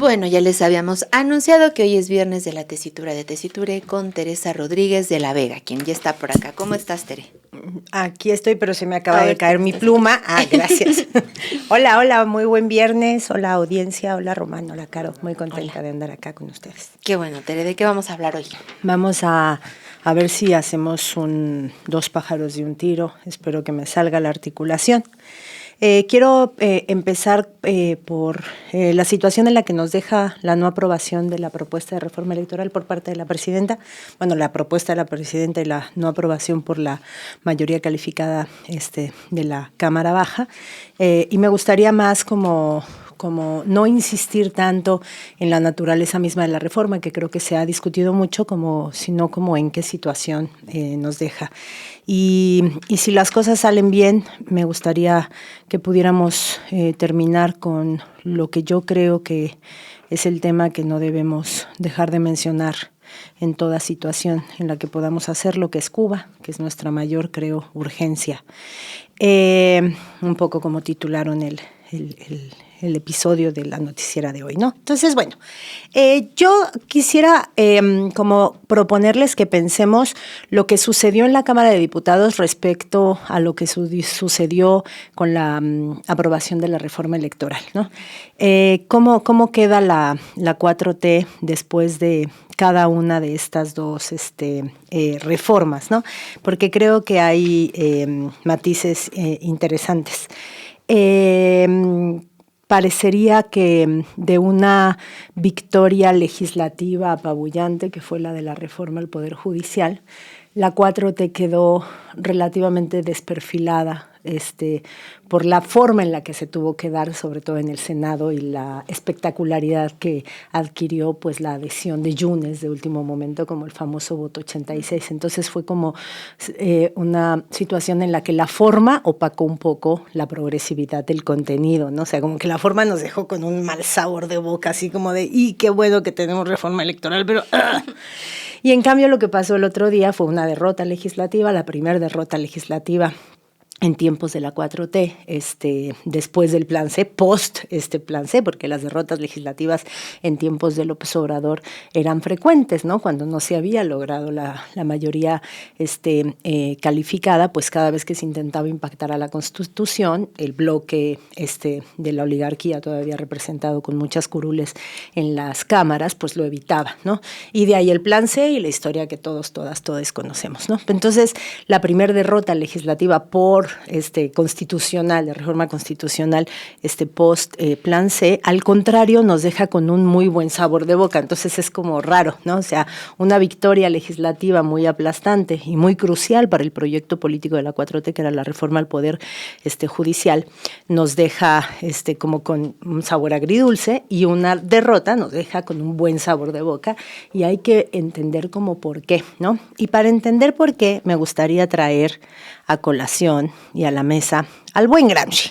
Bueno, ya les habíamos anunciado que hoy es viernes de la tesitura de Tesiture con Teresa Rodríguez de la Vega, quien ya está por acá. ¿Cómo estás, Tere? Aquí estoy, pero se me acaba de caer mi pluma. Gracias. Hola, muy buen viernes. Hola, audiencia. Hola, Román. Hola, Caro. Muy contenta de andar acá con ustedes. Qué bueno, Tere. ¿De qué vamos a hablar hoy? Vamos a ver si hacemos dos pájaros de un tiro. Espero que me salga la articulación. Quiero empezar por la situación en la que nos deja la no aprobación de la propuesta de reforma electoral por parte de la presidenta. Bueno, la propuesta de la presidenta y la no aprobación por la mayoría calificada de la Cámara Baja. Y me gustaría más como no insistir tanto en la naturaleza misma de la reforma, que creo que se ha discutido mucho, sino como en qué situación nos deja. Y si las cosas salen bien, me gustaría que pudiéramos terminar con lo que yo creo que es el tema que no debemos dejar de mencionar en toda situación en la que podamos hacerlo, que es Cuba, que es nuestra mayor, creo, urgencia. Un poco como titularon el episodio de la noticiera de hoy, ¿no? Entonces, bueno, yo quisiera como proponerles que pensemos lo que sucedió en la Cámara de Diputados respecto a lo que sucedió con la aprobación de la reforma electoral, ¿no? ¿Cómo queda la 4T después de cada una de estas dos reformas, ¿no? Porque creo que hay matices interesantes. Parecería que de una victoria legislativa apabullante, que fue la de la reforma al Poder Judicial, la 4T quedó relativamente desperfilada por la forma en la que se tuvo que dar, sobre todo en el Senado, y la espectacularidad que adquirió pues la adhesión de Yunes de último momento, como el famoso voto 86. Entonces fue como una situación en la que la forma opacó un poco la progresividad del contenido, ¿no? O sea, como que la forma nos dejó con un mal sabor de boca, así como de, ¡y qué bueno que tenemos reforma electoral! Pero Y en cambio lo que pasó el otro día fue una derrota legislativa, la primera derrota legislativa en tiempos de la 4T, después del Plan C, post Plan C, porque las derrotas legislativas en tiempos de López Obrador eran frecuentes, ¿no? Cuando no se había logrado la mayoría calificada, pues cada vez que se intentaba impactar a la Constitución, el bloque de la oligarquía, todavía representado con muchas curules en las cámaras, pues lo evitaba, ¿no? Y de ahí el Plan C y la historia que todos conocemos, ¿no? Entonces, la primera derrota legislativa por constitucional, de reforma constitucional, post Plan C, al contrario, nos deja con un muy buen sabor de boca. Entonces es como raro, ¿no? O sea, una victoria legislativa muy aplastante y muy crucial para el proyecto político de la 4T, que era la reforma al Poder Judicial, nos deja como con un sabor agridulce, y una derrota nos deja con un buen sabor de boca, y hay que entender como por qué, ¿no? Y para entender por qué, me gustaría traer a colación y a la mesa al buen Gramsci.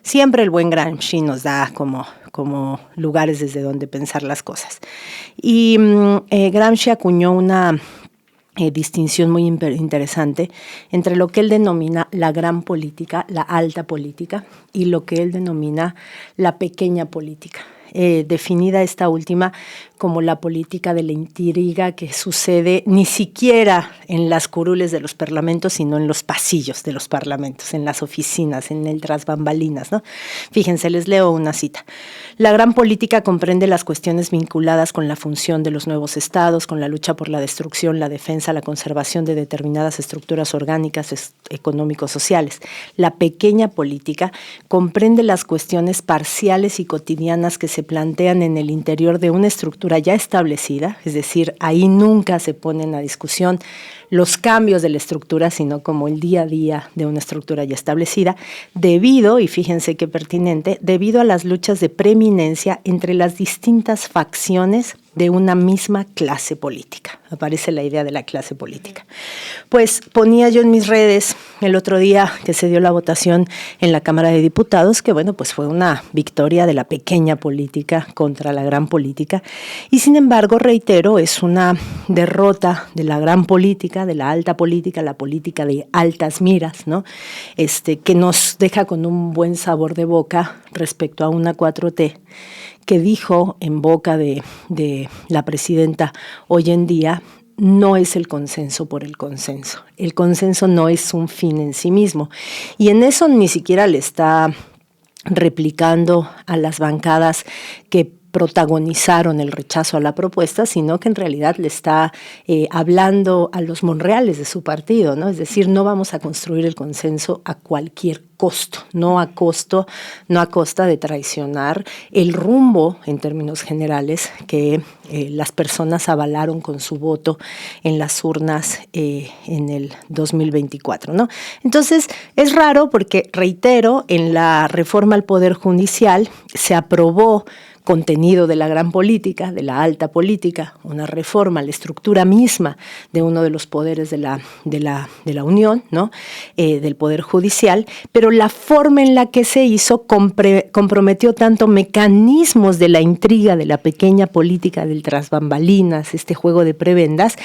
Siempre el buen Gramsci nos da como lugares desde donde pensar las cosas. Y Gramsci acuñó una distinción muy interesante entre lo que él denomina la gran política, la alta política, y lo que él denomina la pequeña política. Definida esta última como la política de la intriga que sucede ni siquiera en las curules de los parlamentos, sino en los pasillos de los parlamentos, en las oficinas, en el tras bambalinas, ¿no? Fíjense, les leo una cita. La gran política comprende las cuestiones vinculadas con la función de los nuevos estados, con la lucha por la destrucción, la defensa, la conservación de determinadas estructuras orgánicas económico-sociales. La pequeña política comprende las cuestiones parciales y cotidianas que se plantean en el interior de una estructura ya establecida, es decir, ahí nunca se ponen a discusión los cambios de la estructura, sino como el día a día de una estructura ya establecida, debido, y fíjense qué pertinente, debido a las luchas de preeminencia entre las distintas facciones de una misma clase política. aparece la idea de la clase política. Pues ponía yo en mis redes el otro día que se dio la votación en la Cámara de Diputados, que bueno, pues fue una victoria de la pequeña política contra la gran política, y sin embargo, reitero, es una derrota de la gran política, de la alta política, la política de altas miras, ¿no? Que nos deja con un buen sabor de boca respecto a una 4T que dijo en boca de la presidenta hoy en día: no es el consenso por el consenso. El consenso no es un fin en sí mismo. Y en eso ni siquiera le está replicando a las bancadas que protagonizaron el rechazo a la propuesta, sino que en realidad le está hablando a los monreales de su partido, ¿no? Es decir, no vamos a construir el consenso a cualquier costo, no a costa de traicionar el rumbo, en términos generales, que las personas avalaron con su voto en las urnas en el 2024, ¿no? Entonces, es raro porque, reitero, en la reforma al Poder Judicial se aprobó contenido de la gran política, de la alta política, una reforma a la estructura misma de uno de los poderes de la Unión, ¿no? Del Poder Judicial, pero la forma en la que se hizo comprometió tanto mecanismos de la intriga de la pequeña política del tras bambalinas, este juego de prebendas,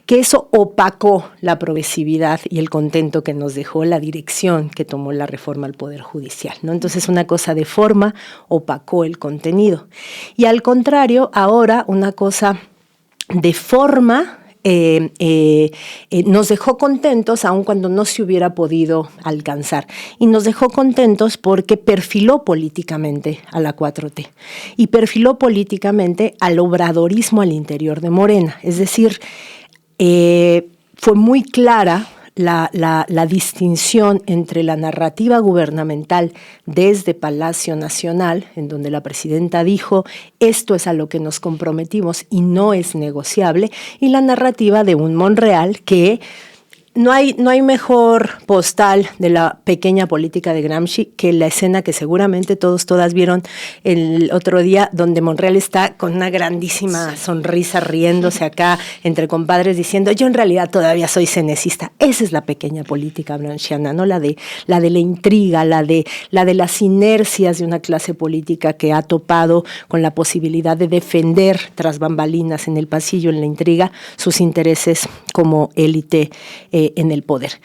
que eso opacó la progresividad y el contento que nos dejó la dirección que tomó la reforma al Poder Judicial, ¿no? Entonces, una cosa de forma opacó el contenido. Y al contrario, ahora una cosa de forma nos dejó contentos, aun cuando no se hubiera podido alcanzar. Y nos dejó contentos porque perfiló políticamente a la 4T y perfiló políticamente al obradorismo al interior de Morena. Es decir, fue muy clara la distinción entre la narrativa gubernamental desde Palacio Nacional, en donde la presidenta dijo: esto es a lo que nos comprometimos y no es negociable, y la narrativa de un Monreal que no hay mejor postal de la pequeña política de Gramsci que la escena que seguramente todas vieron el otro día, donde Monreal está con una grandísima sonrisa riéndose acá entre compadres diciendo: yo en realidad todavía soy cenecista. Esa es la pequeña política gramsciana, ¿no? La de la intriga, la de las inercias de una clase política que ha topado con la posibilidad de defender tras bambalinas en el pasillo, en la intriga, sus intereses como élite en el poder.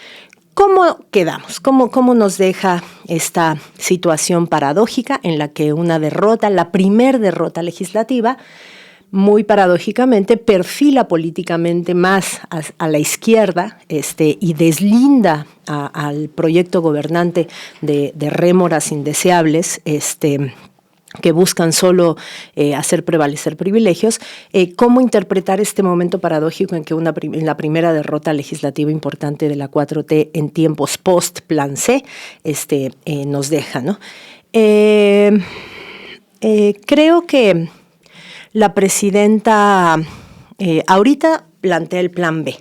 ¿Cómo quedamos? ¿Cómo nos deja esta situación paradójica en la que una derrota, la primer derrota legislativa, muy paradójicamente perfila políticamente más a la izquierda y deslinda al proyecto gobernante de rémoras indeseables, que buscan solo hacer prevalecer privilegios? ¿Cómo interpretar este momento paradójico en que en la primera derrota legislativa importante de la 4T en tiempos post-Plan C nos deja, ¿no? Creo que la presidenta ahorita plantea el Plan B.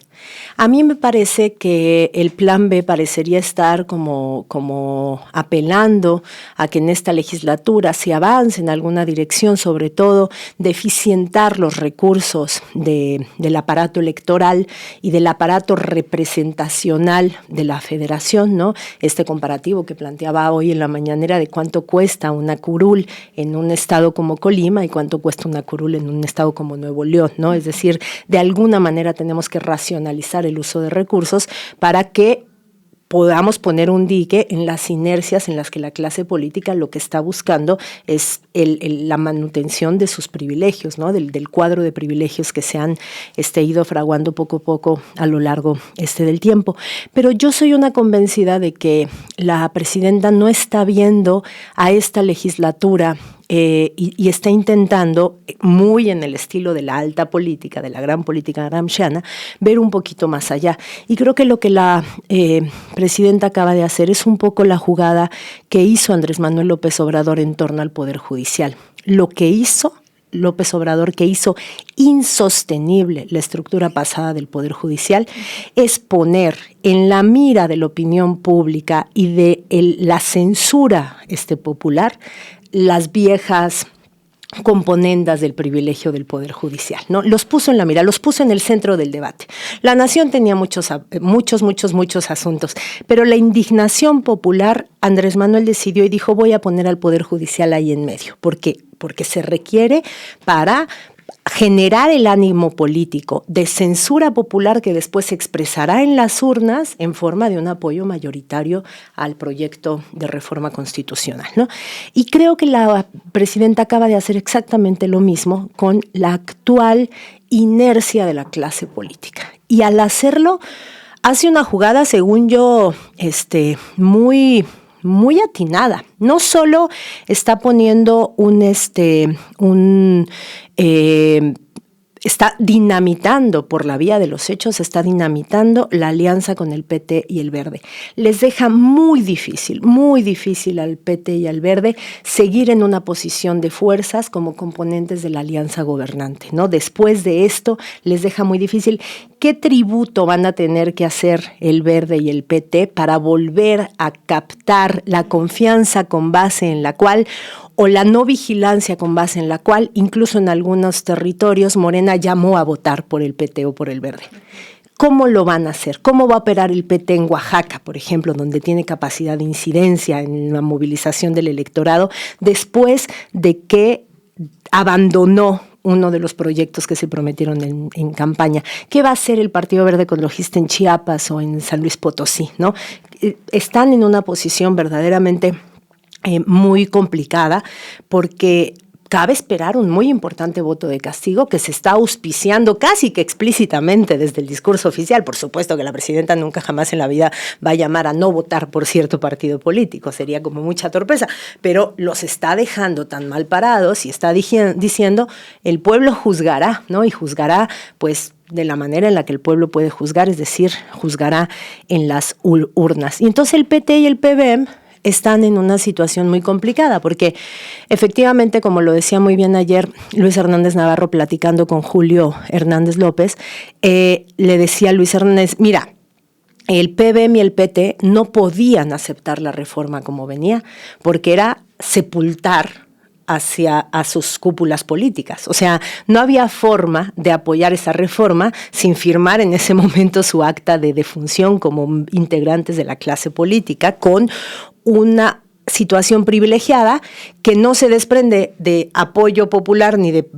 A mí me parece que el Plan B parecería estar como apelando a que en esta legislatura se avance en alguna dirección, sobre todo de eficientar los recursos del aparato electoral y del aparato representacional de la federación, ¿no? Este comparativo que planteaba hoy en la mañanera de cuánto cuesta una curul en un estado como Colima y cuánto cuesta una curul en un estado como Nuevo León, ¿no? Es decir, de alguna manera tenemos que racionalizar el uso de recursos para que podamos poner un dique en las inercias en las que la clase política lo que está buscando es la manutención de sus privilegios, ¿no? Del cuadro de privilegios que se han ido fraguando poco a poco a lo largo del tiempo. Pero yo soy una convencida de que la presidenta no está viendo a esta legislatura y está intentando, muy en el estilo de la alta política, de la gran política gramsciana, ver un poquito más allá. Y creo que lo que la presidenta acaba de hacer es un poco la jugada que hizo Andrés Manuel López Obrador en torno al Poder Judicial. Lo que hizo López Obrador, que hizo insostenible la estructura pasada del Poder Judicial, es poner en la mira de la opinión pública y de la censura popular las viejas componendas del privilegio del Poder Judicial, ¿no? Los puso en la mira, los puso en el centro del debate. La nación tenía muchos asuntos, pero la indignación popular, Andrés Manuel decidió y dijo, voy a poner al Poder Judicial ahí en medio. ¿Por qué? Porque se requiere para generar el ánimo político de censura popular que después se expresará en las urnas en forma de un apoyo mayoritario al proyecto de reforma constitucional, ¿no? Y creo que la presidenta acaba de hacer exactamente lo mismo con la actual inercia de la clase política. Y al hacerlo, hace una jugada, según yo, muy atinada. No solo está poniendo está dinamitando por la vía de los hechos, está dinamitando la alianza con el PT y el Verde. Les deja muy difícil al PT y al Verde seguir en una posición de fuerzas como componentes de la alianza gobernante, ¿no? Después de esto, les deja muy difícil. ¿Qué tributo van a tener que hacer el Verde y el PT para volver a captar la confianza con base en la cual, o la no vigilancia con base en la cual, incluso en algunos territorios, Morena llamó a votar por el PT o por el Verde? ¿Cómo lo van a hacer? ¿Cómo va a operar el PT en Oaxaca, por ejemplo, donde tiene capacidad de incidencia en la movilización del electorado, después de que abandonó uno de los proyectos que se prometieron en campaña? ¿Qué va a hacer el Partido Verde Ecologista en Chiapas o en San Luis Potosí, ¿no? Están en una posición verdaderamente muy complicada, porque cabe esperar un muy importante voto de castigo que se está auspiciando casi que explícitamente desde el discurso oficial. Por supuesto que la presidenta nunca jamás en la vida va a llamar a no votar por cierto partido político, sería como mucha torpeza, pero los está dejando tan mal parados y está diciendo el pueblo juzgará, ¿no? Y juzgará pues de la manera en la que el pueblo puede juzgar, es decir, juzgará en las urnas. Y entonces el PT y el PBM están en una situación muy complicada, porque efectivamente, como lo decía muy bien ayer Luis Hernández Navarro platicando con Julio Hernández López, le decía a Luis Hernández, mira, el PBM y el PT no podían aceptar la reforma como venía, porque era sepultar a sus cúpulas políticas. O sea, no había forma de apoyar esa reforma sin firmar en ese momento su acta de defunción como integrantes de la clase política, con una situación privilegiada que no se desprende de apoyo popular ni de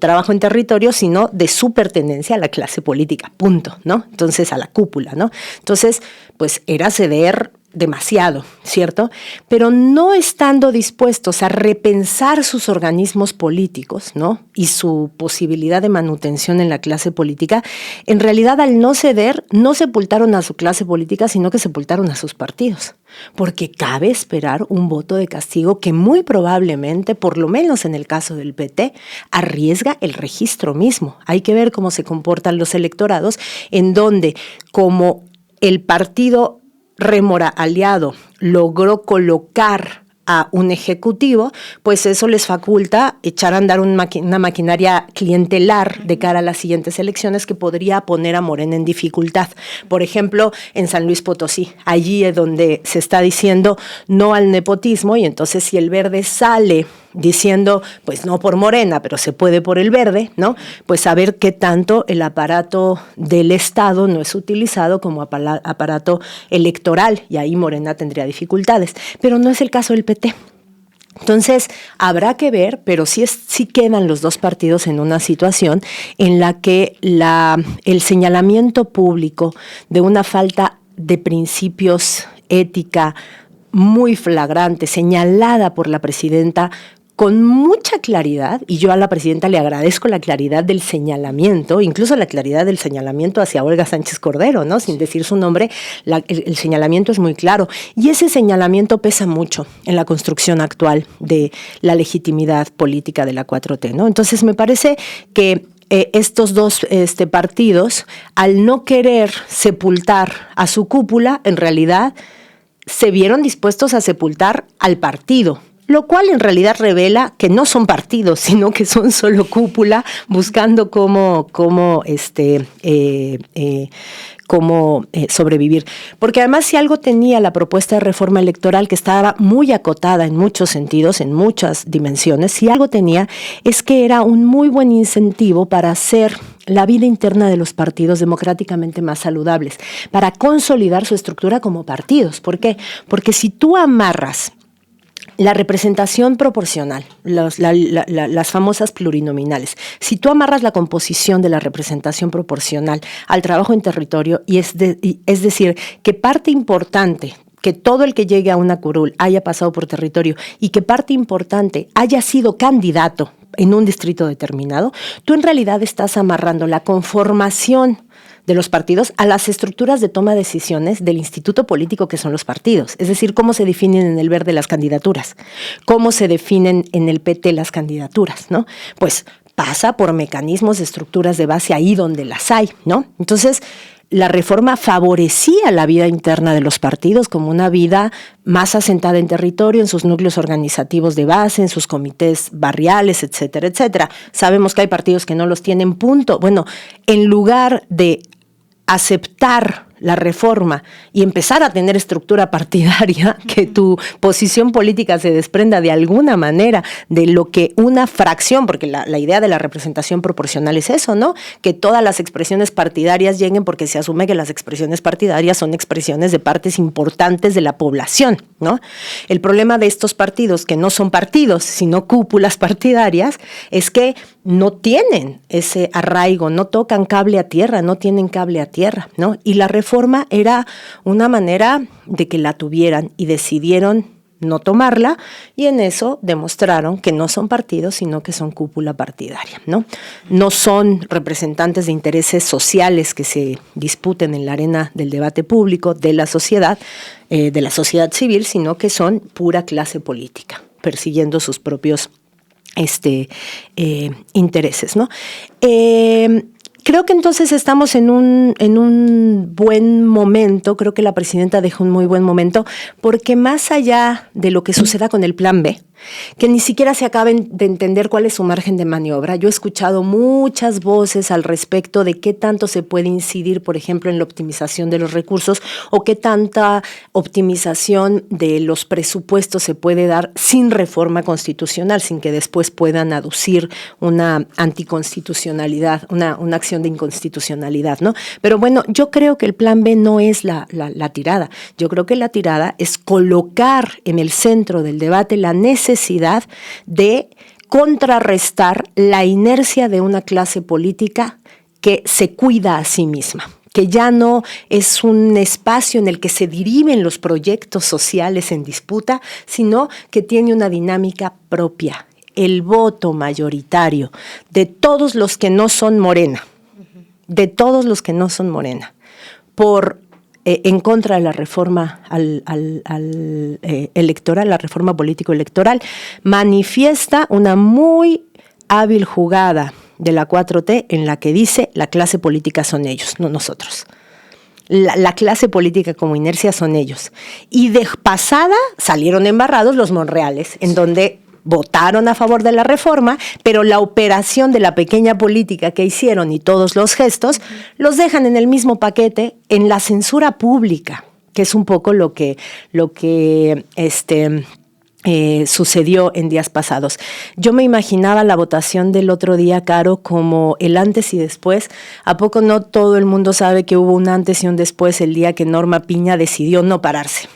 trabajo en territorio, sino de su pertenencia a la clase política, punto, ¿no? Entonces, a la cúpula, ¿no? Entonces, pues era ceder demasiado, ¿cierto? Pero no estando dispuestos a repensar sus organismos políticos, ¿no? Y su posibilidad de manutención en la clase política, en realidad al no ceder, no sepultaron a su clase política, sino que sepultaron a sus partidos. Porque cabe esperar un voto de castigo que muy probablemente, por lo menos en el caso del PT, arriesga el registro mismo. Hay que ver cómo se comportan los electorados, en donde como el partido rémora aliado logró colocar a un ejecutivo, pues eso les faculta echar a andar una maquinaria clientelar de cara a las siguientes elecciones que podría poner a Morena en dificultad. Por ejemplo, en San Luis Potosí, allí es donde se está diciendo no al nepotismo, y entonces si el Verde sale diciendo, pues no por Morena, pero se puede por el Verde, ¿no? Pues a ver qué tanto el aparato del Estado no es utilizado como aparato electoral, y ahí Morena tendría dificultades. Pero no es el caso del PT. Entonces, habrá que ver, pero sí quedan los dos partidos en una situación en la que el señalamiento público de una falta de principios ética muy flagrante, señalada por la presidenta con mucha claridad, y yo a la presidenta le agradezco la claridad del señalamiento, incluso la claridad del señalamiento hacia Olga Sánchez Cordero, ¿no? Sin decir su nombre, el señalamiento es muy claro, y ese señalamiento pesa mucho en la construcción actual de la legitimidad política de la 4T, ¿no? Entonces me parece que estos dos partidos, al no querer sepultar a su cúpula, en realidad se vieron dispuestos a sepultar al partido, lo cual en realidad revela que no son partidos, sino que son solo cúpula buscando cómo sobrevivir. Porque además, si algo tenía la propuesta de reforma electoral, que estaba muy acotada en muchos sentidos, en muchas dimensiones, si algo tenía es que era un muy buen incentivo para hacer la vida interna de los partidos democráticamente más saludables, para consolidar su estructura como partidos. ¿Por qué? Porque si tú amarras la representación proporcional, las famosas plurinominales. Si tú amarras la composición de la representación proporcional al trabajo en territorio, es decir, que parte importante, que todo el que llegue a una curul haya pasado por territorio y que parte importante haya sido candidato en un distrito determinado, tú en realidad estás amarrando la conformación de los partidos a las estructuras de toma de decisiones del instituto político que son los partidos. Es decir, cómo se definen en el verde las candidaturas, cómo se definen en el PT las candidaturas, ¿no? Pues pasa por mecanismos de estructuras de base ahí donde las hay, ¿no? Entonces, la reforma favorecía la vida interna de los partidos como una vida más asentada en territorio, en sus núcleos organizativos de base, en sus comités barriales, etcétera, etcétera. Sabemos que hay partidos que no los tienen, punto. Bueno, en lugar de aceptar la reforma y empezar a tener estructura partidaria, que tu posición política se desprenda de alguna manera de lo que una fracción, porque la idea de la representación proporcional es eso, ¿no? Que todas las expresiones partidarias lleguen porque se asume que las expresiones partidarias son expresiones de partes importantes de la población, ¿no? El problema de estos partidos, que no son partidos, sino cúpulas partidarias, es que no tienen ese arraigo, no tocan cable a tierra, no tienen cable a tierra, ¿no? Y la reforma era una manera de que la tuvieran y decidieron no tomarla, y en eso demostraron que no son partidos, sino que son cúpula partidaria, ¿no? No son representantes de intereses sociales que se disputen en la arena del debate público de la sociedad civil, sino que son pura clase política, persiguiendo sus propios intereses, ¿no? Creo que entonces estamos en un buen momento. Creo que la presidenta dejó un muy buen momento, porque más allá de lo que suceda con el Plan B, que ni siquiera se acaben de entender cuál es su margen de maniobra. Yo he escuchado muchas voces al respecto de qué tanto se puede incidir, por ejemplo, en la optimización de los recursos, o qué tanta optimización de los presupuestos se puede dar sin reforma constitucional, sin que después puedan aducir una anticonstitucionalidad, una acción de inconstitucionalidad, ¿no? Pero bueno, yo creo que el Plan B no es la tirada. Yo creo que la tirada es colocar en el centro del debate la necesidad de contrarrestar la inercia de una clase política que se cuida a sí misma, que ya no es un espacio en el que se dirimen los proyectos sociales en disputa, sino que tiene una dinámica propia. El voto mayoritario de todos los que no son Morena, en contra de la reforma electoral, la reforma político-electoral, manifiesta una muy hábil jugada de la 4T en la que dice: la clase política son ellos, no nosotros. La clase política como inercia son ellos. Y de pasada salieron embarrados los monreales, en donde votaron a favor de la reforma, pero la operación de la pequeña política que hicieron y todos los gestos los dejan en el mismo paquete en la censura pública, que es un poco lo que sucedió en días pasados. Yo me imaginaba la votación del otro día, Caro, como el antes y después. ¿A poco no todo el mundo sabe que hubo un antes y un después el día que Norma Piña decidió no pararse?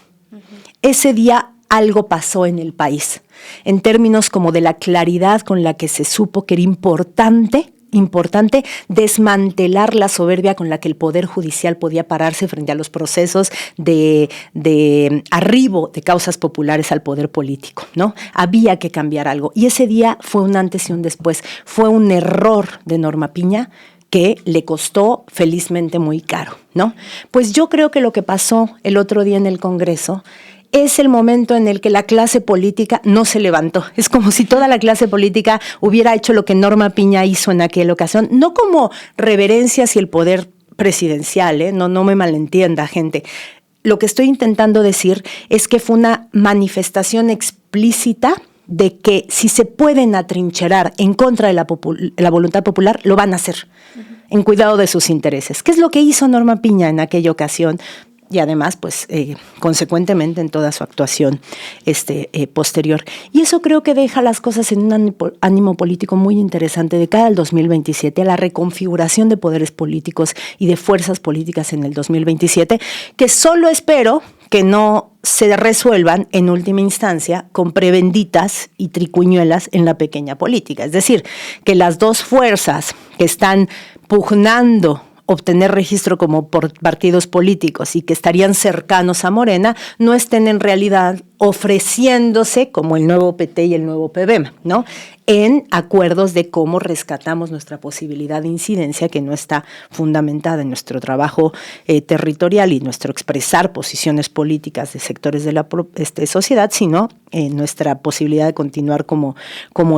Ese día algo pasó en el país, en términos como de la claridad con la que se supo que era importante desmantelar la soberbia con la que el Poder Judicial podía pararse frente a los procesos de arribo de causas populares al poder político, ¿no? Había que cambiar algo. Y ese día fue un antes y un después. Fue un error de Norma Piña que le costó felizmente muy caro, ¿no? Pues yo creo que lo que pasó el otro día en el Congreso es el momento en el que la clase política no se levantó. Es como si toda la clase política hubiera hecho lo que Norma Piña hizo en aquella ocasión, no como reverencia hacia el poder presidencial, no me malentienda, gente. lo que estoy intentando decir es que fue una manifestación explícita de que si se pueden atrincherar en contra de la voluntad popular, lo van a hacer, en cuidado de sus intereses. ¿Qué es lo que hizo Norma Piña en aquella ocasión? Y además, pues, consecuentemente en toda su actuación posterior. Y eso creo que deja las cosas en un ánimo político muy interesante de cara al 2027, a la reconfiguración de poderes políticos y de fuerzas políticas en el 2027, que solo espero que no se resuelvan en última instancia con prebenditas y tricuñuelas en la pequeña política. Es decir, que las dos fuerzas que están pugnando obtener registro como por partidos políticos y que estarían cercanos a Morena, no estén en realidad ofreciéndose, como el nuevo PT y el nuevo PBM, ¿no?, en acuerdos de cómo rescatamos nuestra posibilidad de incidencia, que no está fundamentada en nuestro trabajo territorial y nuestro expresar posiciones políticas de sectores de la sociedad, sino en nuestra posibilidad de continuar como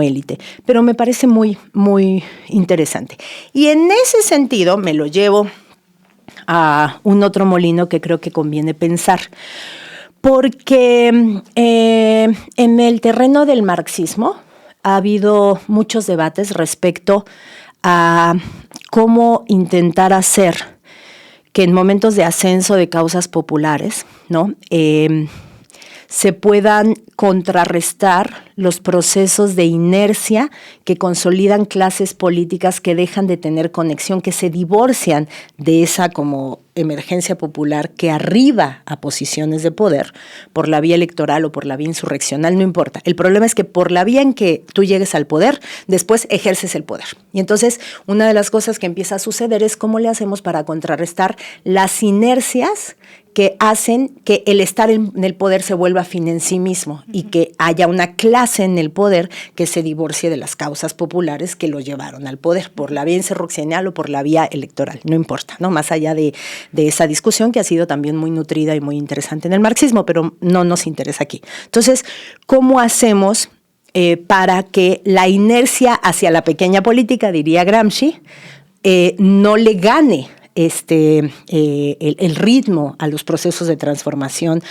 élite. Pero me parece muy, muy interesante. Y en ese sentido me lo llevo a un otro molino que creo que conviene pensar, porque en el terreno del marxismo ha habido muchos debates respecto a cómo intentar hacer que en momentos de ascenso de causas populares, ¿no?, se puedan contrarrestar los procesos de inercia que consolidan clases políticas que dejan de tener conexión, que se divorcian de esa como emergencia popular que arriba a posiciones de poder por la vía electoral o por la vía insurreccional, no importa. El problema es que por la vía en que tú llegues al poder, después ejerces el poder. Y entonces una de las cosas que empieza a suceder es cómo le hacemos para contrarrestar las inercias que hacen que el estar en el poder se vuelva fin en sí mismo y que haya una clase en el poder que se divorcie de las causas populares que lo llevaron al poder, por la vía insurreccional o por la vía electoral, no importa, ¿no? Más allá de esa discusión que ha sido también muy nutrida y muy interesante en el marxismo, pero no nos interesa aquí. Entonces, ¿cómo hacemos para que la inercia hacia la pequeña política, diría Gramsci, no le gane el ritmo a los procesos de transformación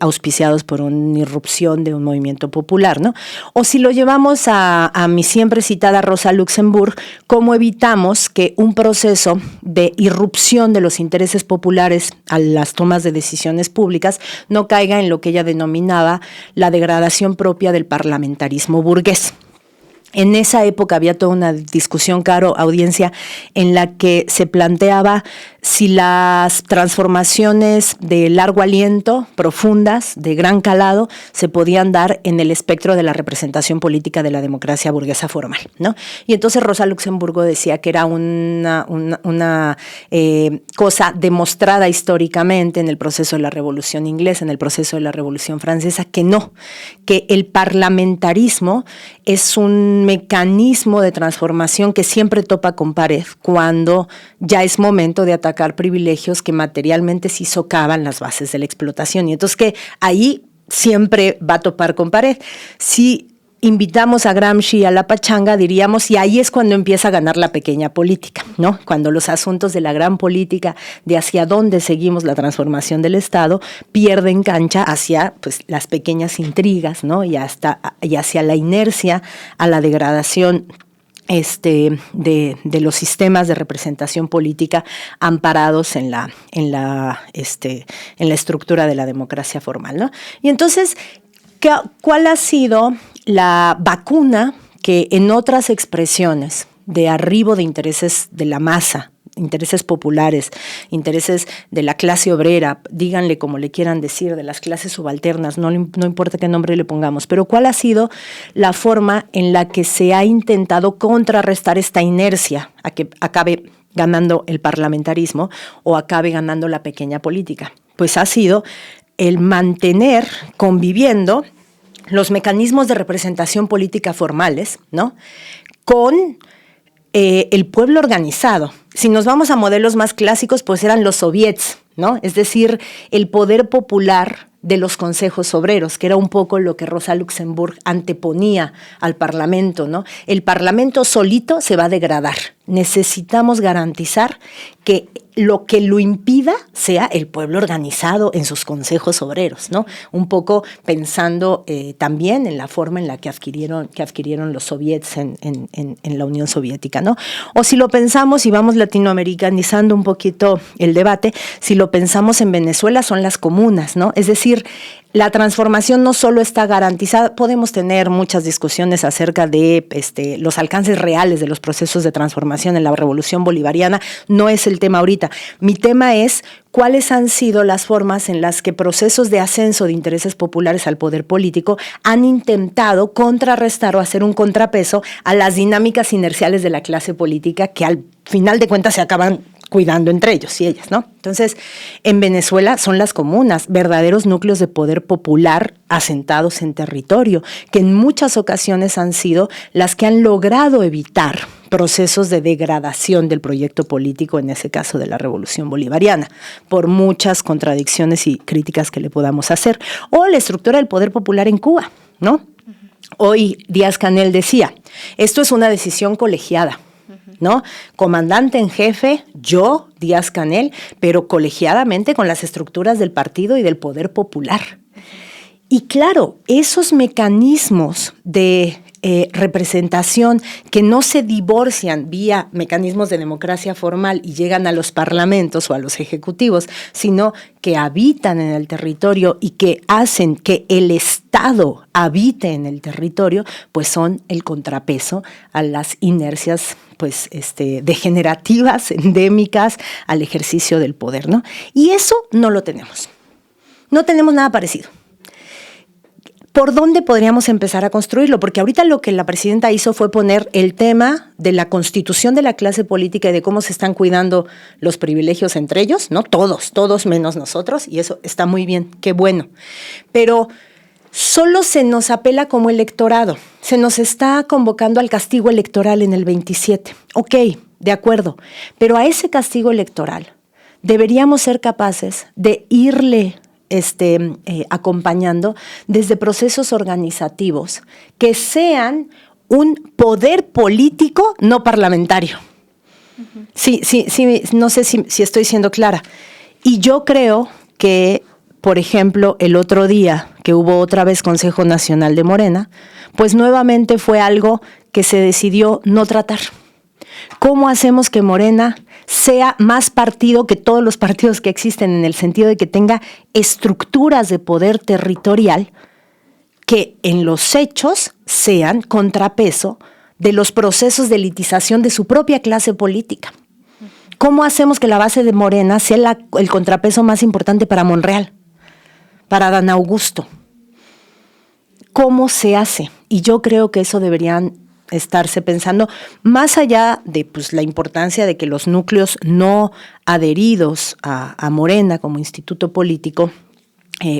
auspiciados por una irrupción de un movimiento popular, ¿no? O si lo llevamos a mi siempre citada Rosa Luxemburg, ¿cómo evitamos que un proceso de irrupción de los intereses populares a las tomas de decisiones públicas no caiga en lo que ella denominaba la degradación propia del parlamentarismo burgués? En esa época había toda una discusión, Caro, audiencia, en la que se planteaba si las transformaciones de largo aliento, profundas, de gran calado, se podían dar en el espectro de la representación política de la democracia burguesa formal, ¿no? Y entonces Rosa Luxemburgo decía que era una cosa demostrada históricamente en el proceso de la Revolución Inglesa, en el proceso de la Revolución Francesa, que no, que el parlamentarismo es un mecanismo de transformación que siempre topa con pared cuando ya es momento de atacar privilegios que materialmente sí socavan las bases de la explotación. Y entonces que ahí siempre va a topar con pared. Si invitamos a Gramsci a la pachanga, diríamos, y ahí es cuando empieza a ganar la pequeña política, ¿no? Cuando los asuntos de la gran política, de hacia dónde seguimos la transformación del Estado, pierden cancha hacia, pues, las pequeñas intrigas, ¿no? Y hacia la inercia, a la degradación de los sistemas de representación política amparados en la estructura de la democracia formal, ¿no? Y entonces, ¿cuál ha sido la vacuna que en otras expresiones de arribo de intereses de la masa, intereses populares, intereses de la clase obrera, díganle como le quieran decir, de las clases subalternas, no importa qué nombre le pongamos, pero cuál ha sido la forma en la que se ha intentado contrarrestar esta inercia a que acabe ganando el parlamentarismo o acabe ganando la pequeña política? Pues ha sido el mantener conviviendo los mecanismos de representación política formales, ¿no?, con el pueblo organizado. Si nos vamos a modelos más clásicos, pues eran los soviets, ¿no? Es decir, el poder popular de los consejos obreros, que era un poco lo que Rosa Luxemburg anteponía al parlamento, ¿no? El parlamento solito se va a degradar necesitamos garantizar que lo impida sea el pueblo organizado en sus consejos obreros, ¿no? Un poco pensando también en la forma en la que adquirieron los soviets en la Unión Soviética, ¿no? O si lo pensamos y vamos latinoamericanizando un poquito el debate, si lo pensamos en Venezuela son las comunas, ¿no? Es decir, la transformación no solo está garantizada, podemos tener muchas discusiones acerca de los alcances reales de los procesos de transformación en la revolución bolivariana, no es el tema ahorita. Mi tema es cuáles han sido las formas en las que procesos de ascenso de intereses populares al poder político han intentado contrarrestar o hacer un contrapeso a las dinámicas inerciales de la clase política que al final de cuentas se acaban cuidando entre ellos y ellas, ¿no? Entonces, en Venezuela son las comunas, verdaderos núcleos de poder popular asentados en territorio, que en muchas ocasiones han sido las que han logrado evitar procesos de degradación del proyecto político, en ese caso de la Revolución Bolivariana, por muchas contradicciones y críticas que le podamos hacer. O la estructura del poder popular en Cuba, ¿no? Hoy Díaz-Canel decía, esto es una decisión colegiada, ¿no? Comandante en jefe, yo, Díaz-Canel, pero colegiadamente con las estructuras del partido y del poder popular. Y claro, esos mecanismos de representación que no se divorcian vía mecanismos de democracia formal y llegan a los parlamentos o a los ejecutivos, sino que habitan en el territorio y que hacen que el Estado habite en el territorio, pues son el contrapeso a las inercias pues, degenerativas, endémicas al ejercicio del poder, ¿no? Y eso no lo tenemos. No tenemos nada parecido. ¿Por dónde podríamos empezar a construirlo? Porque ahorita lo que la presidenta hizo fue poner el tema de la constitución de la clase política y de cómo se están cuidando los privilegios entre ellos, ¿no? Todos menos nosotros, y eso está muy bien, qué bueno. Pero solo se nos apela como electorado, se nos está convocando al castigo electoral en el 27. Ok, de acuerdo, pero a ese castigo electoral deberíamos ser capaces de irle acompañando desde procesos organizativos que sean un poder político no parlamentario. Sí, no sé si estoy siendo clara. Y yo creo que, por ejemplo, el otro día que hubo otra vez Consejo Nacional de Morena, pues nuevamente fue algo que se decidió no tratar. ¿Cómo hacemos que Morena sea más partido que todos los partidos que existen, en el sentido de que tenga estructuras de poder territorial que en los hechos sean contrapeso de los procesos de elitización de su propia clase política? ¿Cómo hacemos que la base de Morena sea el contrapeso más importante para Monreal, para Dan Augusto? ¿Cómo se hace? Y yo creo que eso deberían estarse pensando, más allá de pues, la importancia de que los núcleos no adheridos a Morena como instituto político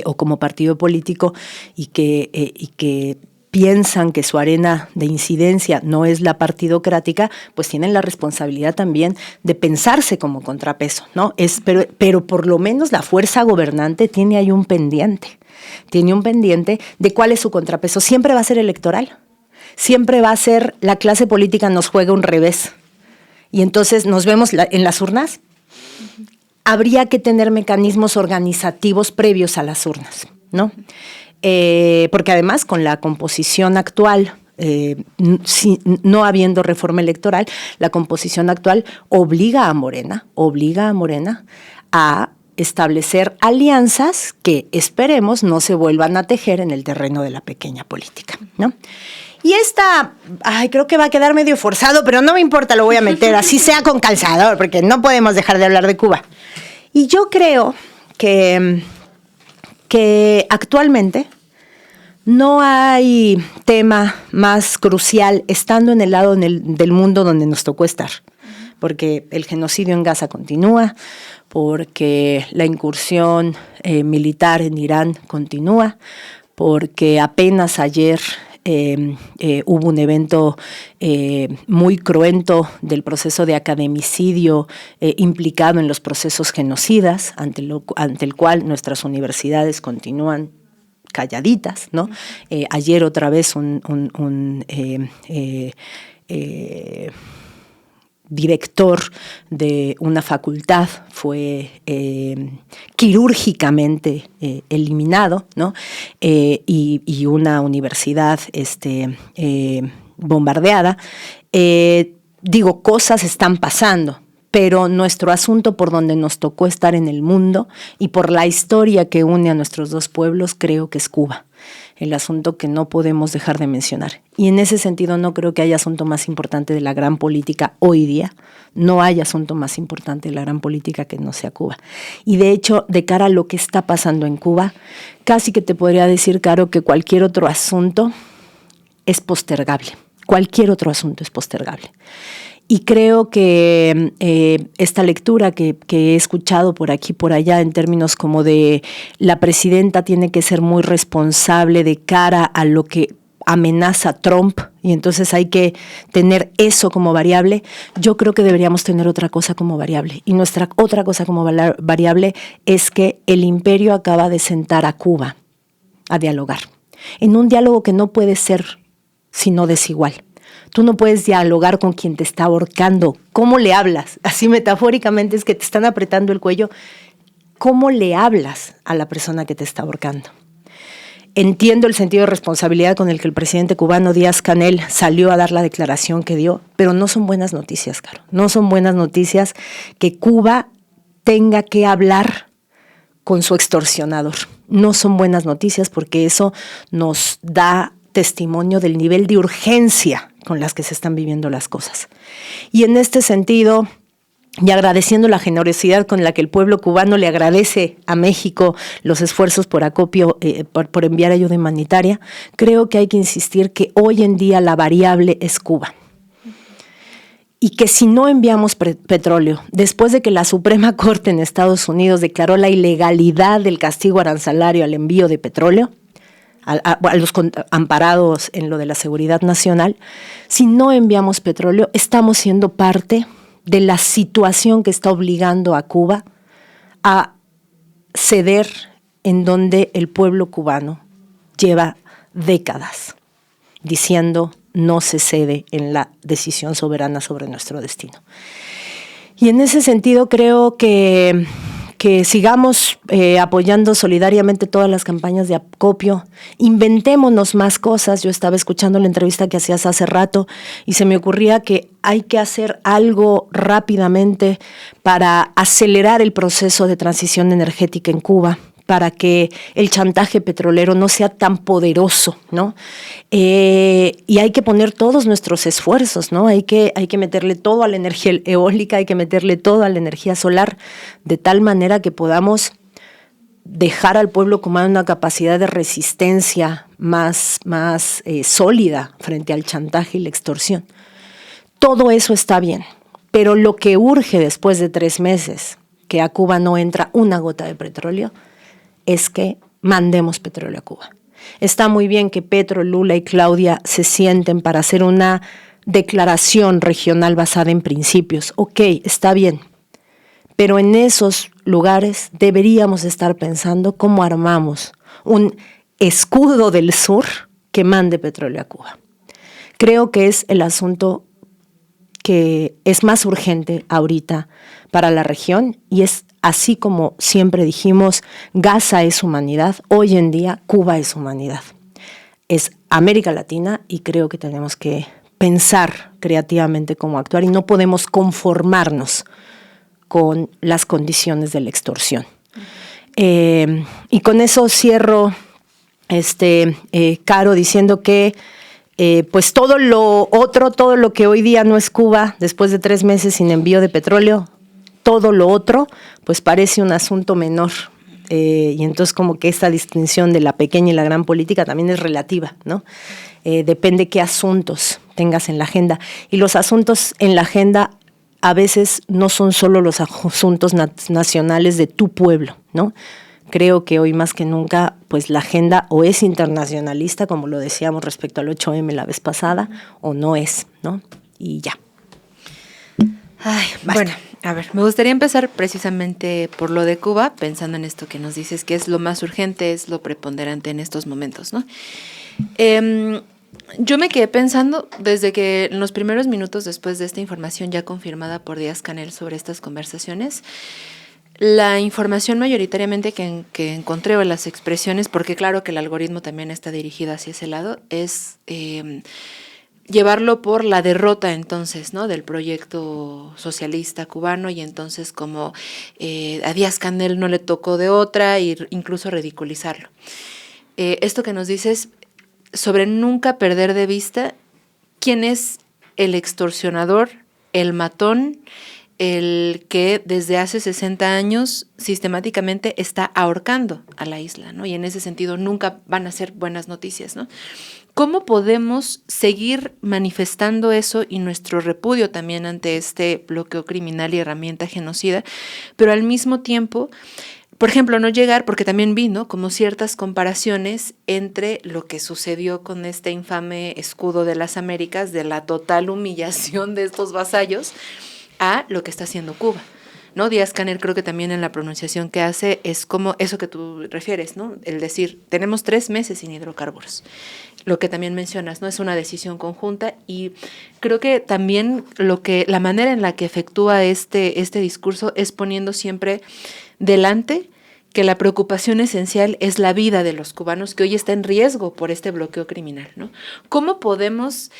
o como partido político y que piensan que su arena de incidencia no es la partidocrática, pues tienen la responsabilidad también de pensarse como contrapeso, ¿no? Pero por lo menos la fuerza gobernante tiene ahí un pendiente de cuál es su contrapeso. Siempre va a ser electoral. Siempre va a ser la clase política nos juega un revés. Y entonces nos vemos en las urnas. Habría que tener mecanismos organizativos previos a las urnas, ¿no? Porque además con la composición actual, no habiendo reforma electoral, la composición actual obliga a Morena a establecer alianzas que esperemos no se vuelvan a tejer en el terreno de la pequeña política, ¿no? Y esta, creo que va a quedar medio forzado, pero no me importa, lo voy a meter, así sea con calzador, porque no podemos dejar de hablar de Cuba. Y yo creo que actualmente no hay tema más crucial estando en el lado del mundo donde nos tocó estar, porque el genocidio en Gaza continúa, porque la incursión militar en Irán continúa, porque apenas ayer hubo un evento muy cruento del proceso de academicidio implicado en los procesos genocidas, ante el cual nuestras universidades continúan calladitas, ¿no? Ayer otra vez director de una facultad fue quirúrgicamente eliminado, ¿no? Y una universidad bombardeada. Digo, cosas están pasando, pero nuestro asunto por donde nos tocó estar en el mundo y por la historia que une a nuestros dos pueblos, creo que es Cuba. El asunto que no podemos dejar de mencionar. Y en ese sentido no creo que haya asunto más importante de la gran política hoy día. No hay asunto más importante de la gran política que no sea Cuba. Y de hecho, de cara a lo que está pasando en Cuba, casi que te podría decir, Caro, que cualquier otro asunto es postergable. Cualquier otro asunto es postergable. Y creo que esta lectura que he escuchado por aquí y por allá en términos como de la presidenta tiene que ser muy responsable de cara a lo que amenaza Trump y entonces hay que tener eso como variable, yo creo que deberíamos tener otra cosa como variable. Y nuestra otra cosa como variable es que el imperio acaba de sentar a Cuba a dialogar. En un diálogo que no puede ser sino desigual. Tú no puedes dialogar con quien te está ahorcando. ¿Cómo le hablas? Así metafóricamente es que te están apretando el cuello. ¿Cómo le hablas a la persona que te está ahorcando? Entiendo el sentido de responsabilidad con el que el presidente cubano Díaz-Canel salió a dar la declaración que dio, pero no son buenas noticias, Caro. No son buenas noticias que Cuba tenga que hablar con su extorsionador. No son buenas noticias porque eso nos da testimonio del nivel de urgencia con las que se están viviendo las cosas. Y en este sentido, y agradeciendo la generosidad con la que el pueblo cubano le agradece a México los esfuerzos por acopio, por enviar ayuda humanitaria, creo que hay que insistir que hoy en día la variable es Cuba. Y que si no enviamos petróleo, después de que la Suprema Corte en Estados Unidos declaró la ilegalidad del castigo arancelario al envío de petróleo, a los amparados en lo de la seguridad nacional, si no enviamos petróleo, estamos siendo parte de la situación que está obligando a Cuba a ceder en donde el pueblo cubano lleva décadas diciendo no se cede en la decisión soberana sobre nuestro destino. Y en ese sentido creo que sigamos apoyando solidariamente todas las campañas de acopio, inventémonos más cosas. Yo estaba escuchando la entrevista que hacías hace rato y se me ocurría que hay que hacer algo rápidamente para acelerar el proceso de transición energética en Cuba, para que el chantaje petrolero no sea tan poderoso, ¿no? Y hay que poner todos nuestros esfuerzos, ¿no? Hay que meterle todo a la energía eólica, hay que meterle todo a la energía solar, de tal manera que podamos dejar al pueblo cubano una capacidad de resistencia más sólida frente al chantaje y la extorsión. Todo eso está bien, pero lo que urge después de 3 meses, que a Cuba no entra una gota de petróleo, es que mandemos petróleo a Cuba. Está muy bien que Petro, Lula y Claudia se sienten para hacer una declaración regional basada en principios. Ok, está bien, pero en esos lugares deberíamos estar pensando cómo armamos un escudo del sur que mande petróleo a Cuba. Creo que es el asunto que es más urgente ahorita para la región y es así como siempre dijimos, Gaza es humanidad, hoy en día Cuba es humanidad. Es América Latina y creo que tenemos que pensar creativamente cómo actuar y no podemos conformarnos con las condiciones de la extorsión. Y con eso cierro, Caro, diciendo que pues todo lo que hoy día no es Cuba, después de 3 meses sin envío de petróleo, todo lo otro, pues parece un asunto menor. Y entonces como que esta distinción de la pequeña y la gran política también es relativa, ¿no? Depende qué asuntos tengas en la agenda. Y los asuntos en la agenda a veces no son solo los asuntos nacionales de tu pueblo, ¿no? Creo que hoy más que nunca, pues la agenda o es internacionalista, como lo decíamos respecto al 8M la vez pasada, o no es, ¿no? Y ya. Ay, bueno, a ver, me gustaría empezar precisamente por lo de Cuba, pensando en esto que nos dices, que es lo más urgente, es lo preponderante en estos momentos, ¿no? Yo me quedé pensando desde que en los primeros minutos después de esta información ya confirmada por Díaz-Canel sobre estas conversaciones, la información mayoritariamente que encontré o las expresiones, porque claro que el algoritmo también está dirigido hacia ese lado, es llevarlo por la derrota entonces, ¿no?, del proyecto socialista cubano, y entonces como a Díaz-Canel no le tocó de otra, e incluso ridiculizarlo. Esto que nos dices sobre nunca perder de vista quién es el extorsionador, el matón, el que desde hace 60 años sistemáticamente está ahorcando a la isla, ¿no? Y en ese sentido nunca van a ser buenas noticias, ¿no? ¿Cómo podemos seguir manifestando eso y nuestro repudio también ante este bloqueo criminal y herramienta genocida, pero al mismo tiempo, por ejemplo, no llegar, porque también vi, ¿no?, como ciertas comparaciones entre lo que sucedió con este infame escudo de las Américas, de la total humillación de estos vasallos, a lo que está haciendo Cuba, ¿no? Díaz-Canel creo que también en la pronunciación que hace es como eso que tú refieres, ¿no? El decir, tenemos 3 meses sin hidrocarburos. Lo que también mencionas, ¿no? Es una decisión conjunta, y creo que también la manera en la que efectúa este discurso es poniendo siempre delante que la preocupación esencial es la vida de los cubanos, que hoy está en riesgo por este bloqueo criminal, ¿no? ¿Cómo podemos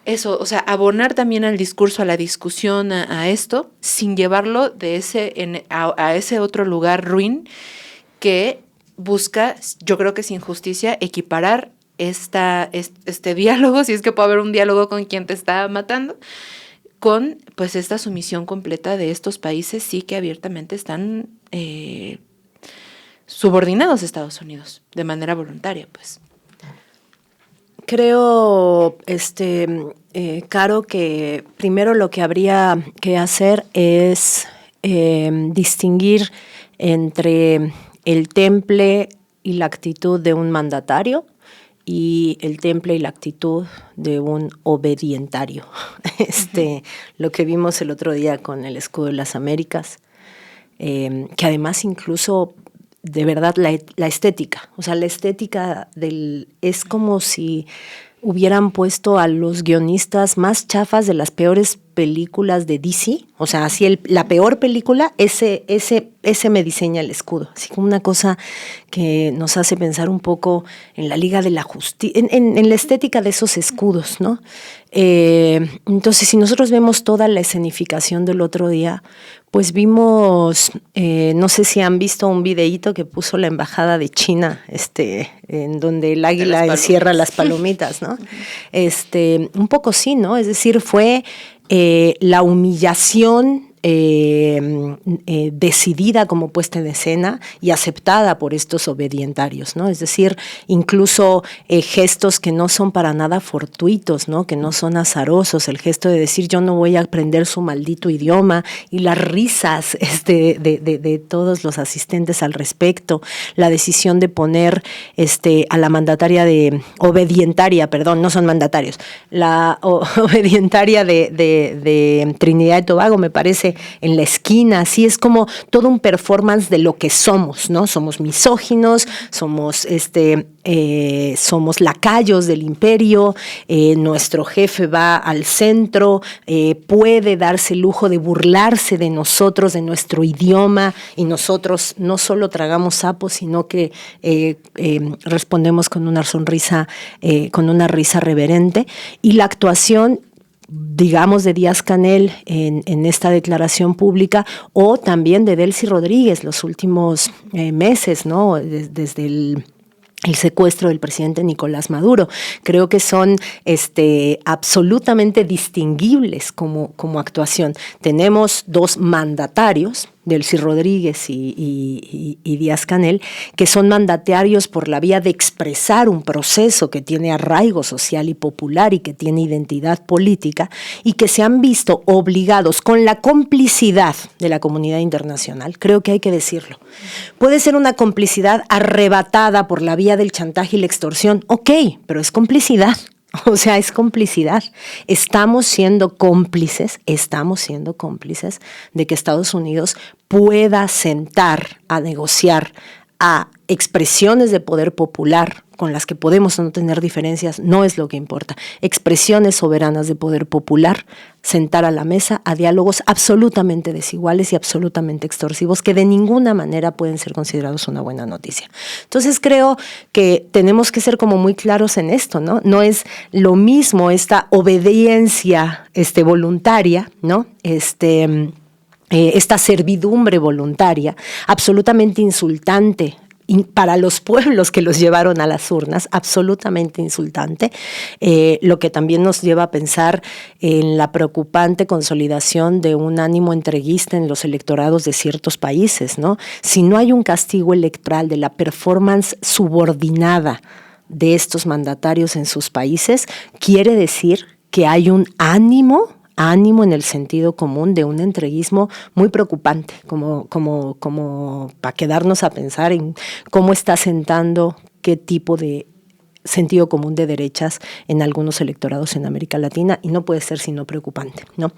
eso, o sea, abonar también al discurso, a la discusión, a esto, sin llevarlo a ese otro lugar ruin que busca, yo creo que sin justicia, equiparar este diálogo, si es que puede haber un diálogo con quien te está matando, con pues esta sumisión completa de estos países, sí, que abiertamente están subordinados a Estados Unidos, de manera voluntaria, pues. Creo, Caro, que primero lo que habría que hacer es distinguir entre el temple y la actitud de un mandatario y el temple y la actitud de un obedientario. Lo que vimos el otro día con el escudo de las Américas, que además incluso de verdad la estética, o sea, la estética es como si hubieran puesto a los guionistas más chafas de las peores películas de DC, o sea, así la peor película, ese me diseña el escudo, así como una cosa que nos hace pensar un poco en la Liga de la Justicia, en la estética de esos escudos, ¿no? Entonces, si nosotros vemos toda la escenificación del otro día, pues vimos, no sé si han visto un videíto que puso la embajada de China, en donde el águila encierra las palomitas, ¿no? Un poco sí, ¿no? Es decir, fue la humillación decidida como puesta en escena y aceptada por estos obedientarios, ¿no? Es decir, incluso gestos que no son para nada fortuitos, ¿no? Que no son azarosos, el gesto de decir yo no voy a aprender su maldito idioma, y las risas de todos los asistentes al respecto, la decisión de poner a la obedientaria, no son mandatarios, la obedientaria de Trinidad y Tobago, me parece, en la esquina, así es como todo un performance de lo que somos, ¿no? Somos misóginos, somos lacayos del imperio, nuestro jefe va al centro, puede darse el lujo de burlarse de nosotros, de nuestro idioma, y nosotros no solo tragamos sapos, sino que respondemos con una sonrisa, con una risa reverente, y la actuación, digamos, de Díaz-Canel en esta declaración pública, o también de Delcy Rodríguez los últimos meses, ¿no? Desde el secuestro del presidente Nicolás Maduro. Creo que son absolutamente distinguibles como actuación. Tenemos dos mandatarios, Delcy Rodríguez y Díaz-Canel, que son mandatarios por la vía de expresar un proceso que tiene arraigo social y popular y que tiene identidad política, y que se han visto obligados, con la complicidad de la comunidad internacional, creo que hay que decirlo. Puede ser una complicidad arrebatada por la vía del chantaje y la extorsión, ok, pero es complicidad. O sea, es complicidad. Estamos siendo cómplices de que Estados Unidos pueda sentar a negociar a expresiones de poder popular con las que podemos o no tener diferencias, no es lo que importa. Expresiones soberanas de poder popular, sentar a la mesa a diálogos absolutamente desiguales y absolutamente extorsivos que de ninguna manera pueden ser considerados una buena noticia. Entonces creo que tenemos que ser como muy claros en esto, ¿no? No es lo mismo esta obediencia voluntaria, ¿no? Esta servidumbre voluntaria, absolutamente insultante para los pueblos que los llevaron a las urnas, absolutamente insultante, lo que también nos lleva a pensar en la preocupante consolidación de un ánimo entreguista en los electorados de ciertos países, ¿no? Si no hay un castigo electoral de la performance subordinada de estos mandatarios en sus países, quiere decir que hay un ánimo en el sentido común de un entreguismo muy preocupante, como para quedarnos a pensar en cómo está sentando qué tipo de sentido común de derechas en algunos electorados en América Latina, y no puede ser sino preocupante, ¿no?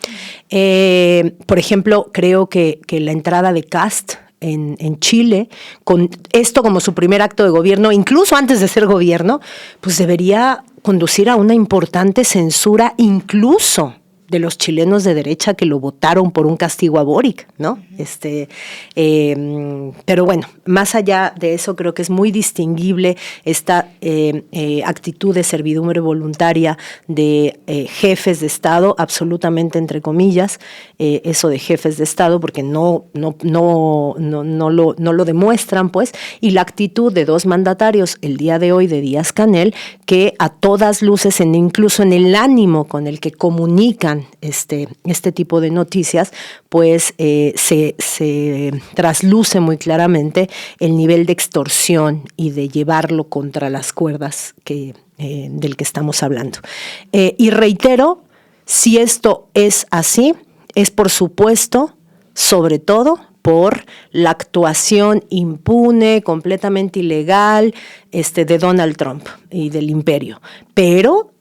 Por ejemplo, creo que la entrada de Kast en Chile, con esto como su primer acto de gobierno, incluso antes de ser gobierno, pues debería conducir a una importante censura incluso de los chilenos de derecha que lo votaron por un castigo a Boric, ¿no? Pero bueno, más allá de eso, creo que es muy distinguible esta actitud de servidumbre voluntaria de jefes de Estado, absolutamente entre comillas, eso de jefes de Estado, porque no lo demuestran, pues, y la actitud de dos mandatarios el día de hoy de Díaz-Canel, que a todas luces, incluso en el ánimo con el que comunican este tipo de noticias, pues se trasluce muy claramente el nivel de extorsión y de llevarlo contra las cuerdas del que estamos hablando. Y reitero, si esto es así, es por supuesto, sobre todo, por la actuación impune, completamente ilegal, de Donald Trump y del imperio, pero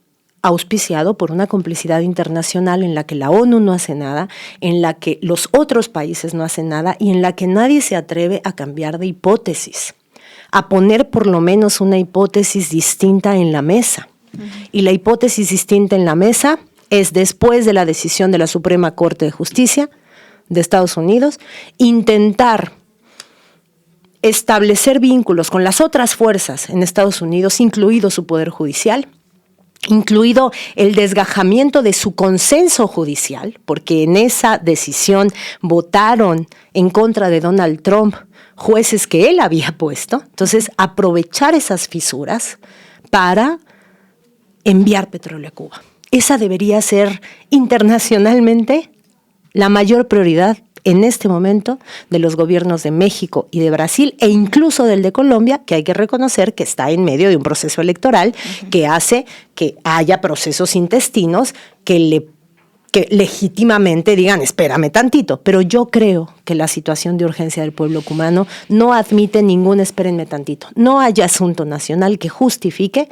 auspiciado por una complicidad internacional en la que la ONU no hace nada, en la que los otros países no hacen nada y en la que nadie se atreve a cambiar de hipótesis, a poner por lo menos una hipótesis distinta en la mesa. Y la hipótesis distinta en la mesa es, después de la decisión de la Suprema Corte de Justicia de Estados Unidos, intentar establecer vínculos con las otras fuerzas en Estados Unidos, incluido su Poder Judicial, incluido el desgajamiento de su consenso judicial, porque en esa decisión votaron en contra de Donald Trump jueces que él había puesto. Entonces, aprovechar esas fisuras para enviar petróleo a Cuba. Esa debería ser internacionalmente la mayor prioridad en este momento de los gobiernos de México y de Brasil, e incluso del de Colombia, que hay que reconocer que está en medio de un proceso electoral que hace que haya procesos intestinos que legítimamente digan, espérame tantito. Pero yo creo que la situación de urgencia del pueblo cubano no admite ningún espérenme tantito. No hay asunto nacional que justifique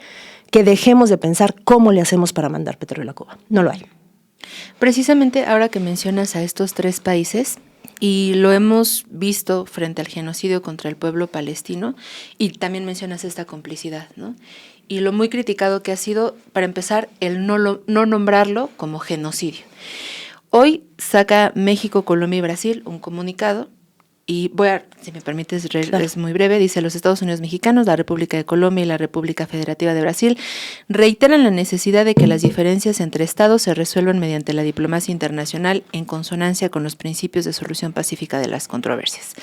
que dejemos de pensar cómo le hacemos para mandar petróleo a Cuba. No lo hay. Precisamente ahora que mencionas a estos tres países, y lo hemos visto frente al genocidio contra el pueblo palestino, y también mencionas esta complicidad, ¿no? Y lo muy criticado que ha sido, para empezar, el no nombrarlo como genocidio. Hoy saca México, Colombia y Brasil un comunicado, y si me permites, claro. Es muy breve. Dice: los Estados Unidos mexicanos, la República de Colombia y la República Federativa de Brasil reiteran la necesidad de que las diferencias entre estados se resuelvan mediante la diplomacia internacional en consonancia con los principios de solución pacífica de las controversias.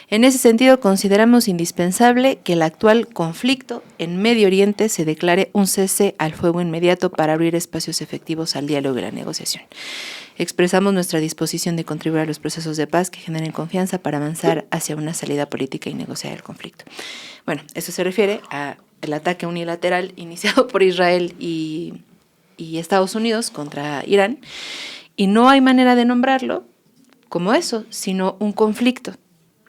En ese sentido, consideramos indispensable que el actual conflicto en Medio Oriente se declare un cese al fuego inmediato para abrir espacios efectivos al diálogo y la negociación. Expresamos nuestra disposición de contribuir a los procesos de paz que generen confianza para avanzar hacia una salida política y negociar el conflicto. Bueno, eso se refiere al ataque unilateral iniciado por Israel y Estados Unidos contra Irán, y no hay manera de nombrarlo como eso, sino un conflicto.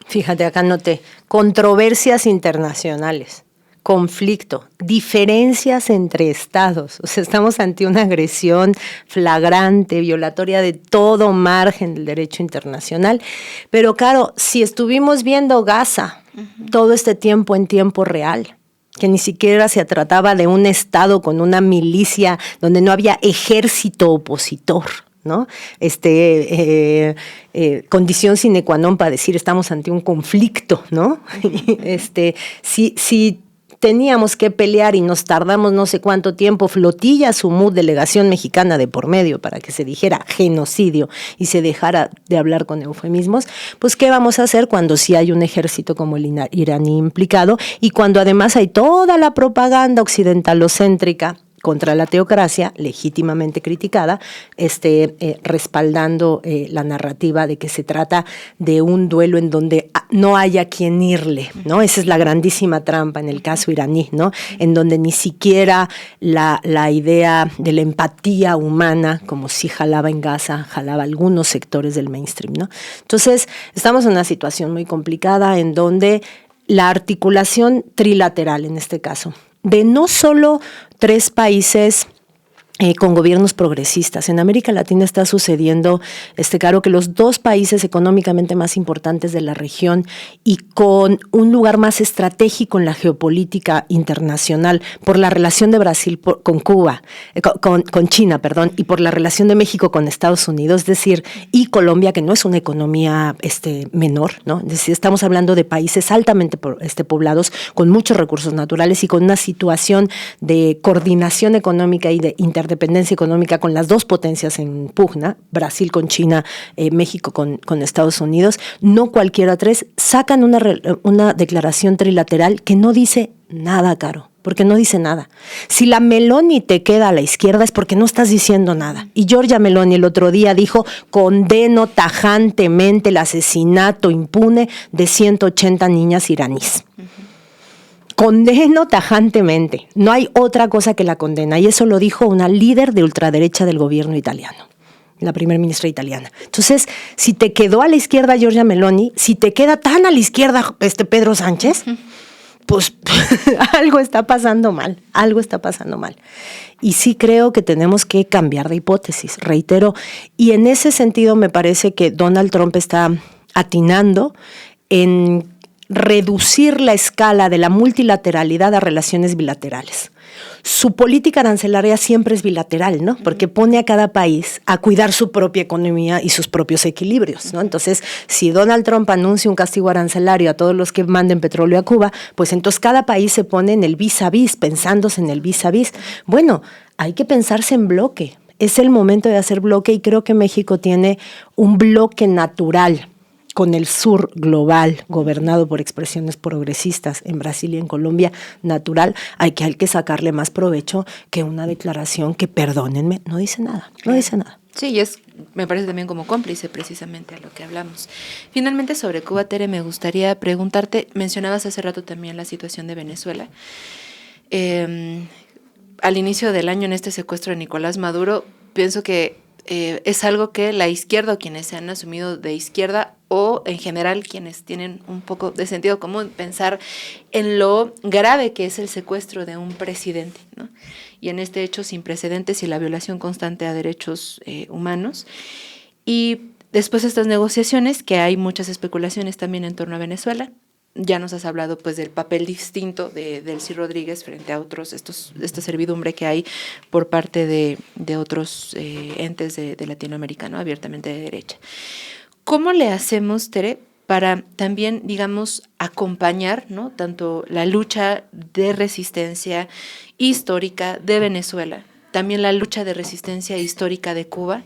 Fíjate, acá noté controversias internacionales, conflicto, diferencias entre estados. O sea, estamos ante una agresión flagrante, violatoria de todo margen del derecho internacional. Pero claro, si estuvimos viendo Gaza todo este tiempo en tiempo real, que ni siquiera se trataba de un Estado con una milicia donde no había ejército opositor, ¿no? Condición sine qua non para decir estamos ante un conflicto, ¿no? Si teníamos que pelear y nos tardamos no sé cuánto tiempo, flotilla, sumud, delegación mexicana de por medio para que se dijera genocidio y se dejara de hablar con eufemismos, pues ¿qué vamos a hacer cuando sí hay un ejército como el iraní implicado y cuando además hay toda la propaganda occidentalocéntrica contra la teocracia, legítimamente criticada, respaldando la narrativa de que se trata de un duelo en donde no haya quien irle, ¿no? Esa es la grandísima trampa en el caso iraní, ¿no? En donde ni siquiera la idea de la empatía humana, como sí jalaba en Gaza, jalaba algunos sectores del mainstream, ¿no? Entonces, estamos en una situación muy complicada en donde la articulación trilateral, en este caso, de no solo 3 países con gobiernos progresistas. En América Latina está sucediendo, Caro, que los 2 países económicamente más importantes de la región y con un lugar más estratégico en la geopolítica internacional por la relación de Brasil con Cuba, con China, perdón, y por la relación de México con Estados Unidos, es decir, y Colombia, que no es una economía menor, ¿no? Es decir, estamos hablando de países altamente poblados, con muchos recursos naturales y con una situación de coordinación económica y de interdependencia económica con las 2 potencias en pugna, Brasil con China, México con Estados Unidos. No cualquiera 3 sacan una declaración trilateral que no dice nada, Caro, porque no dice nada. Si la Meloni te queda a la izquierda es porque no estás diciendo nada. Y Giorgia Meloni el otro día dijo: condeno tajantemente el asesinato impune de 180 niñas iraníes. Condeno tajantemente. No hay otra cosa que la condena. Y eso lo dijo una líder de ultraderecha del gobierno italiano, la primera ministra italiana. Entonces, si te quedó a la izquierda Giorgia Meloni, si te queda tan a la izquierda Pedro Sánchez, pues algo está pasando mal. Y sí creo que tenemos que cambiar de hipótesis, reitero. Y en ese sentido me parece que Donald Trump está atinando en reducir la escala de la multilateralidad a relaciones bilaterales. Su política arancelaria siempre es bilateral, ¿no? Porque pone a cada país a cuidar su propia economía y sus propios equilibrios, ¿no? Entonces, si Donald Trump anuncia un castigo arancelario a todos los que manden petróleo a Cuba, pues entonces cada país se pone en el vis a vis, pensándose en el vis a vis. Bueno, hay que pensarse en bloque. Es el momento de hacer bloque y creo que México tiene un bloque natural con el sur global, gobernado por expresiones progresistas en Brasil y en Colombia, natural, hay que sacarle más provecho que una declaración que, perdónenme, no dice nada. Sí, y me parece también como cómplice precisamente a lo que hablamos. Finalmente, sobre Cuba, Tere, me gustaría preguntarte, mencionabas hace rato también la situación de Venezuela. Al inicio del año, en este secuestro de Nicolás Maduro, pienso que es algo que la izquierda o quienes se han asumido de izquierda o en general quienes tienen un poco de sentido común pensar en lo grave que es el secuestro de un presidente, ¿no? Y en este hecho sin precedentes y la violación constante a derechos humanos. Y después de estas negociaciones, que hay muchas especulaciones también en torno a Venezuela. Ya nos has hablado pues del papel distinto de Delcy Rodríguez frente a otros, esta servidumbre que hay por parte de otros entes de Latinoamérica, ¿no? Abiertamente de derecha. ¿Cómo le hacemos, Tere, para también, digamos, acompañar, ¿no? Tanto la lucha de resistencia histórica de Venezuela, también la lucha de resistencia histórica de Cuba,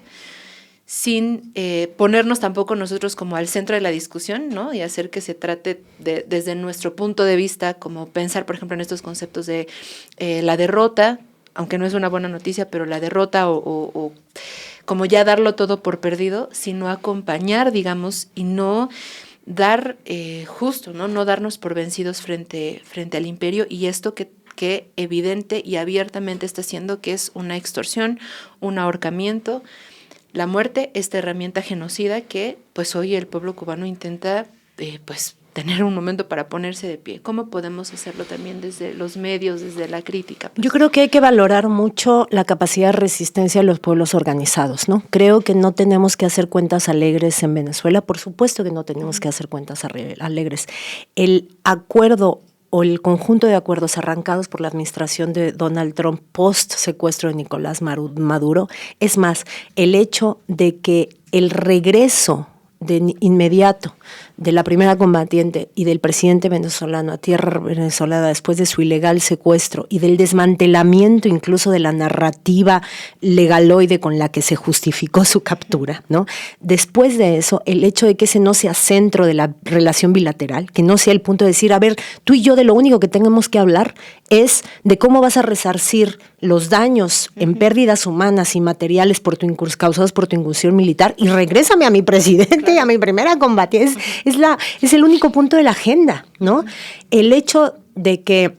sin ponernos tampoco nosotros como al centro de la discusión, ¿no? Y hacer que se trate desde nuestro punto de vista, como pensar, por ejemplo, en estos conceptos de la derrota, aunque no es una buena noticia, pero la derrota o como ya darlo todo por perdido, sino acompañar, digamos, y no dar justo, ¿no? No darnos por vencidos frente al imperio, y esto que evidente y abiertamente está haciendo, que es una extorsión, un ahorcamiento, la muerte, esta herramienta genocida que pues hoy el pueblo cubano intenta pues tener un momento para ponerse de pie. ¿Cómo podemos hacerlo también desde los medios, desde la crítica? Pues? Yo creo que hay que valorar mucho la capacidad de resistencia de los pueblos organizados, ¿no? Creo que no tenemos que hacer cuentas alegres en Venezuela, por supuesto que no tenemos que hacer cuentas alegres. El acuerdo o el conjunto de acuerdos arrancados por la administración de Donald Trump post secuestro de Nicolás Maduro. Es más, el hecho de que el regreso de inmediato de la primera combatiente y del presidente venezolano a tierra venezolana después de su ilegal secuestro y del desmantelamiento incluso de la narrativa legaloide con la que se justificó su captura, ¿no? Después de eso, el hecho de que ese no sea centro de la relación bilateral, que no sea el punto de decir, a ver, tú y yo de lo único que tenemos que hablar es de cómo vas a resarcir los daños en pérdidas humanas y materiales causados por tu incursión militar y regrésame a mi presidente y a mi primera combatiente. Es el único punto de la agenda, ¿no? El hecho de que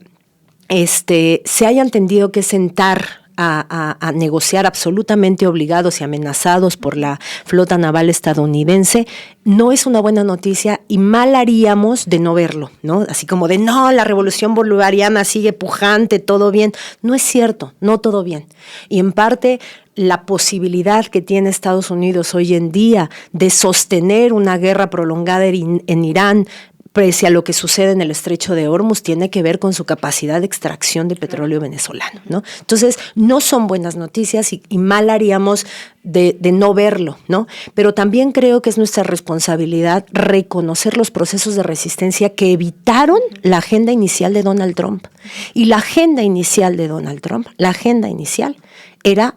se hayan tenido que sentar a negociar absolutamente obligados y amenazados por la flota naval estadounidense no es una buena noticia y mal haríamos de no verlo, ¿no? Así como de no, la revolución bolivariana sigue pujante, todo bien. No es cierto, no todo bien. Y en parte la posibilidad que tiene Estados Unidos hoy en día de sostener una guerra prolongada en Irán, pese a lo que sucede en el estrecho de Hormuz, tiene que ver con su capacidad de extracción de petróleo venezolano, ¿no? Entonces, no son buenas noticias y mal haríamos de no verlo, ¿no? Pero también creo que es nuestra responsabilidad reconocer los procesos de resistencia que evitaron la agenda inicial de Donald Trump. Y la agenda inicial de Donald Trump, era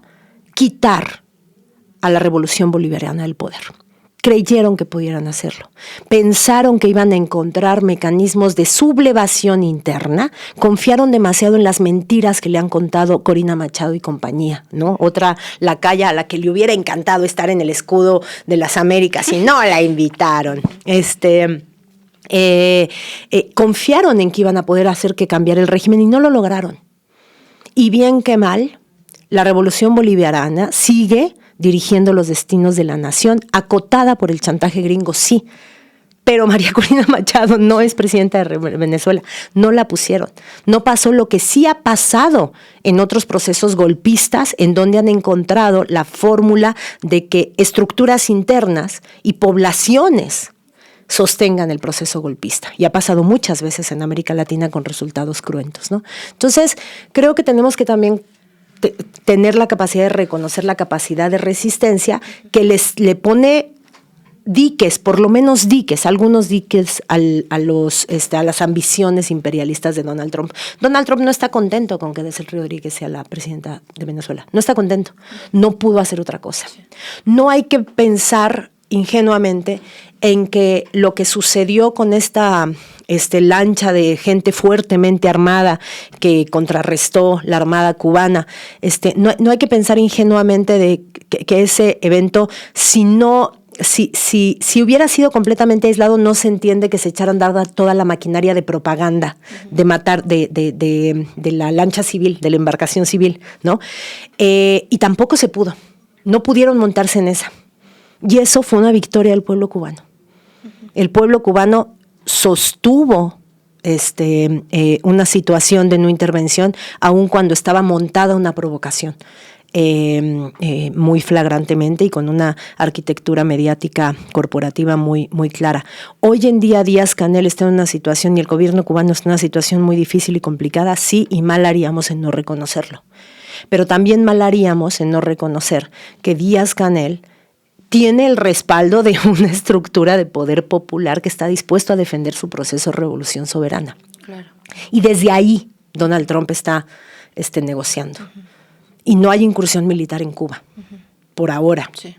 quitar a la revolución bolivariana del poder. Creyeron que pudieran hacerlo. Pensaron que iban a encontrar mecanismos de sublevación interna. Confiaron demasiado en las mentiras que le han contado Corina Machado y compañía, ¿no? Otra lacaya a la que le hubiera encantado estar en el escudo de las Américas y no la invitaron. Confiaron en que iban a poder hacer que cambiara el régimen y no lo lograron. Y bien que mal, la revolución bolivariana sigue dirigiendo los destinos de la nación, acotada por el chantaje gringo, sí. Pero María Corina Machado no es presidenta de Venezuela, no la pusieron. No pasó lo que sí ha pasado en otros procesos golpistas, en donde han encontrado la fórmula de que estructuras internas y poblaciones sostengan el proceso golpista. Y ha pasado muchas veces en América Latina con resultados cruentos, ¿no? Entonces, creo que tenemos que también tener la capacidad de reconocer la capacidad de resistencia que le pone diques, por lo menos diques, algunos diques a las ambiciones imperialistas de Donald Trump. Donald Trump no está contento con que Delcy Rodríguez sea la presidenta de Venezuela. No está contento. No pudo hacer otra cosa. No hay que pensar ingenuamente en que lo que sucedió con esta lancha de gente fuertemente armada que contrarrestó la Armada cubana, no hay que pensar ingenuamente de que ese evento, si hubiera sido completamente aislado, no se entiende que se echaran dada toda la maquinaria de propaganda, de matar, de la lancha civil, de la embarcación civil, ¿no? Y tampoco se pudo. No pudieron montarse en esa. Y eso fue una victoria del pueblo cubano. El pueblo cubano sostuvo una situación de no intervención, aun cuando estaba montada una provocación muy flagrantemente y con una arquitectura mediática corporativa muy, muy clara. Hoy en día Díaz-Canel está en una situación y el gobierno cubano está en una situación muy difícil y complicada, sí, y mal haríamos en no reconocerlo. Pero también mal haríamos en no reconocer que Díaz-Canel tiene el respaldo de una estructura de poder popular que está dispuesto a defender su proceso de revolución soberana. Claro. Y desde ahí Donald Trump está negociando. Uh-huh. Y no hay incursión militar en Cuba, por ahora. Sí.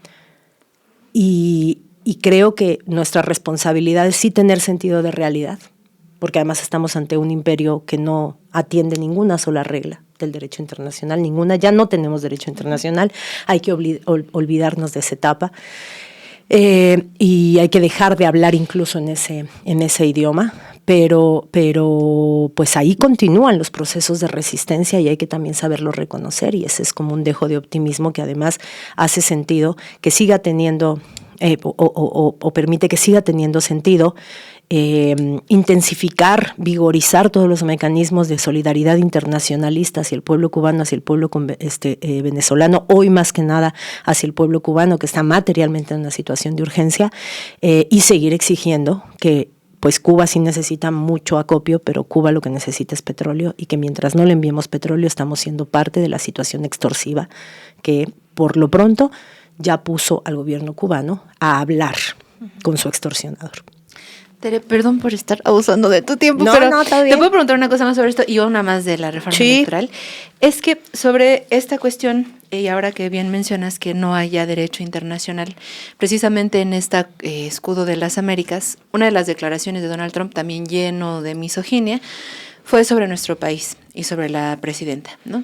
Y creo que nuestra responsabilidad es sí tener sentido de realidad, porque además estamos ante un imperio que no atiende ninguna sola regla del derecho internacional, ninguna. Ya no tenemos derecho internacional, hay que olvidarnos de esa etapa y hay que dejar de hablar incluso en ese idioma, pero pues ahí continúan los procesos de resistencia y hay que también saberlo reconocer, y ese es como un dejo de optimismo que además hace sentido que siga teniendo o permite que siga teniendo sentido intensificar, vigorizar todos los mecanismos de solidaridad internacionalista hacia el pueblo cubano, hacia el pueblo venezolano, hoy más que nada hacia el pueblo cubano que está materialmente en una situación de urgencia, y seguir exigiendo que pues Cuba sí necesita mucho acopio, pero Cuba lo que necesita es petróleo, y que mientras no le enviemos petróleo estamos siendo parte de la situación extorsiva que por lo pronto ya puso al gobierno cubano a hablar con su extorsionador. Tere, perdón por estar abusando de tu tiempo, No, pero no, está bien. te puedo preguntar una cosa más sobre esto y una más de la reforma electoral. Es que sobre esta cuestión, y ahora que bien mencionas que no haya derecho internacional, precisamente en este escudo de las Américas, una de las declaraciones de Donald Trump, también lleno de misoginia, fue sobre nuestro país y sobre la presidenta, ¿no?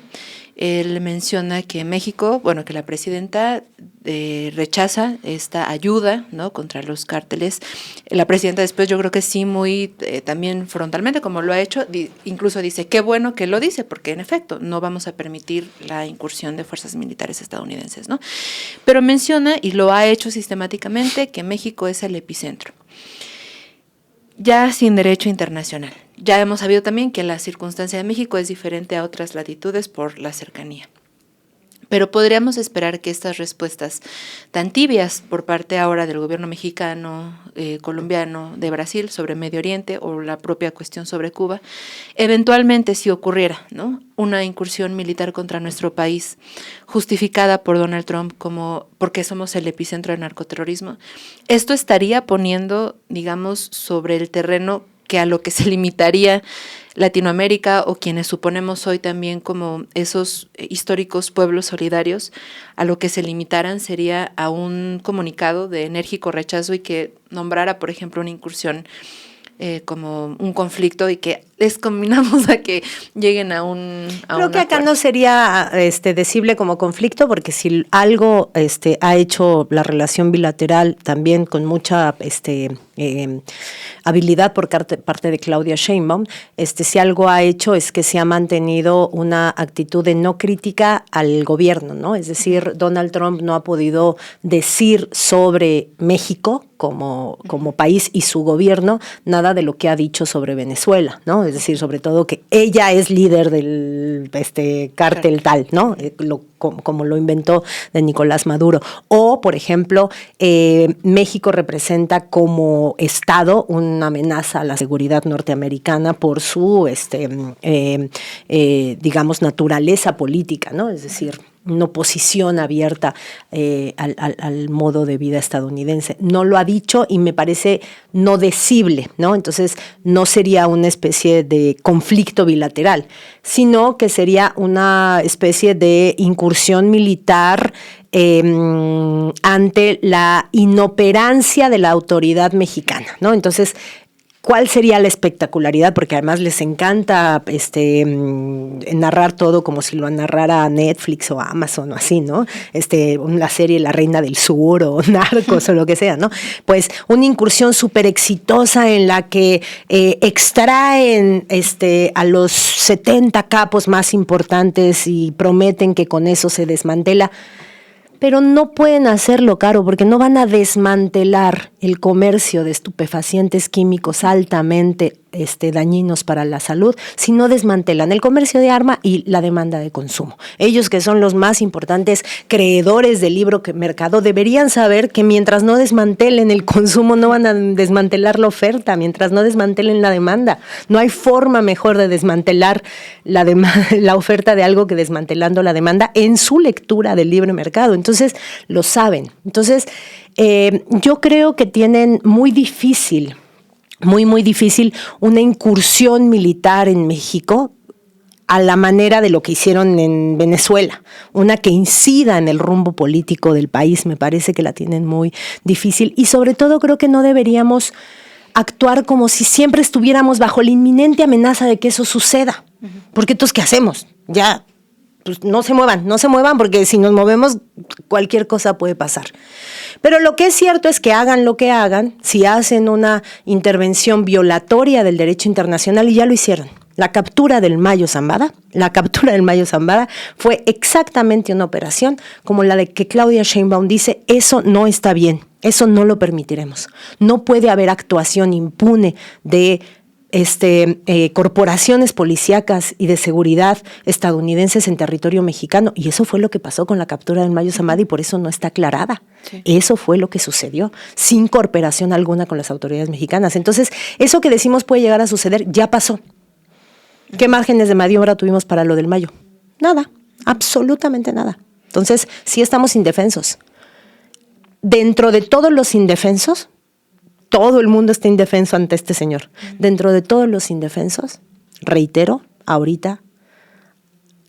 Él menciona que México, bueno, que la presidenta rechaza esta ayuda, ¿no?, contra los cárteles. La presidenta después, yo creo que sí, muy también frontalmente, como lo ha hecho, incluso dice, qué bueno que lo dice, porque en efecto no vamos a permitir la incursión de fuerzas militares estadounidenses, ¿no? Pero menciona, y lo ha hecho sistemáticamente, que México es el epicentro. Ya sin derecho internacional. Ya hemos sabido también que la circunstancia de México es diferente a otras latitudes por la cercanía. Pero podríamos esperar que estas respuestas tan tibias por parte ahora del gobierno mexicano, colombiano, de Brasil sobre Medio Oriente o la propia cuestión sobre Cuba, eventualmente si ocurriera, ¿no?, una incursión militar contra nuestro país justificada por Donald Trump como porque somos el epicentro del narcoterrorismo, esto estaría poniendo, digamos, sobre el terreno que a lo que se limitaría Latinoamérica o quienes suponemos hoy también como esos históricos pueblos solidarios, a lo que se limitaran sería a un comunicado de enérgico rechazo y que nombrara, por ejemplo, una incursión como un conflicto y que les combinamos a que lleguen a un Creo que acá no sería decible como conflicto, porque si algo ha hecho la relación bilateral también con mucha habilidad por parte de Claudia Sheinbaum, si algo ha hecho es que se ha mantenido una actitud de no crítica al gobierno, ¿no? Es decir, Donald Trump no ha podido decir sobre México como país y su gobierno nada de lo que ha dicho sobre Venezuela, ¿no? Es decir, sobre todo que ella es líder del cártel tal, ¿no? Como lo inventó de Nicolás Maduro. O, por ejemplo, México representa como Estado una amenaza a la seguridad norteamericana por su, digamos, naturaleza política, ¿no? Es decir, una oposición abierta al modo de vida estadounidense. No lo ha dicho y me parece no decible, ¿no? Entonces, no sería una especie de conflicto bilateral, sino que sería una especie de incursión militar ante la inoperancia de la autoridad mexicana, ¿no? Entonces, ¿cuál sería la espectacularidad? Porque además les encanta narrar todo como si lo narrara Netflix o Amazon o así, ¿no? La serie La Reina del Sur o Narcos o lo que sea, ¿no? Pues una incursión súper exitosa en la que extraen a los 70 capos más importantes y prometen que con eso se desmantela. Pero no pueden hacerlo, Caro, porque no van a desmantelar el comercio de estupefacientes químicos altamente dañinos para la salud si no desmantelan el comercio de arma y la demanda de consumo. Ellos, que son los más importantes creadores del libre mercado, deberían saber que mientras no desmantelen el consumo no van a desmantelar la oferta, mientras no desmantelen la demanda. No hay forma mejor de desmantelar la oferta de algo que desmantelando la demanda en su lectura del libre mercado. Entonces, lo saben. Entonces, yo creo que tienen muy difícil una incursión militar en México a la manera de lo que hicieron en Venezuela, una que incida en el rumbo político del país. Me parece que la tienen muy difícil y sobre todo creo que no deberíamos actuar como si siempre estuviéramos bajo la inminente amenaza de que eso suceda, porque entonces ¿qué hacemos? Ya, pues no se muevan, porque si nos movemos cualquier cosa puede pasar. Pero lo que es cierto es que hagan lo que hagan, si hacen una intervención violatoria del derecho internacional, y ya lo hicieron. La captura del Mayo Zambada fue exactamente una operación como la de que Claudia Sheinbaum dice, eso no está bien, eso no lo permitiremos. No puede haber actuación impune de corporaciones policíacas y de seguridad estadounidenses en territorio mexicano. Y eso fue lo que pasó con la captura del Mayo Zambada y por eso no está aclarada. Sí. Eso fue lo que sucedió, sin cooperación alguna con las autoridades mexicanas. Entonces, eso que decimos puede llegar a suceder, ya pasó. ¿Qué márgenes de maniobra tuvimos para lo del Mayo? Nada, absolutamente nada. Entonces, sí estamos indefensos. Dentro de todos los indefensos, todo el mundo está indefenso ante este señor. Dentro de todos los indefensos, reitero, ahorita,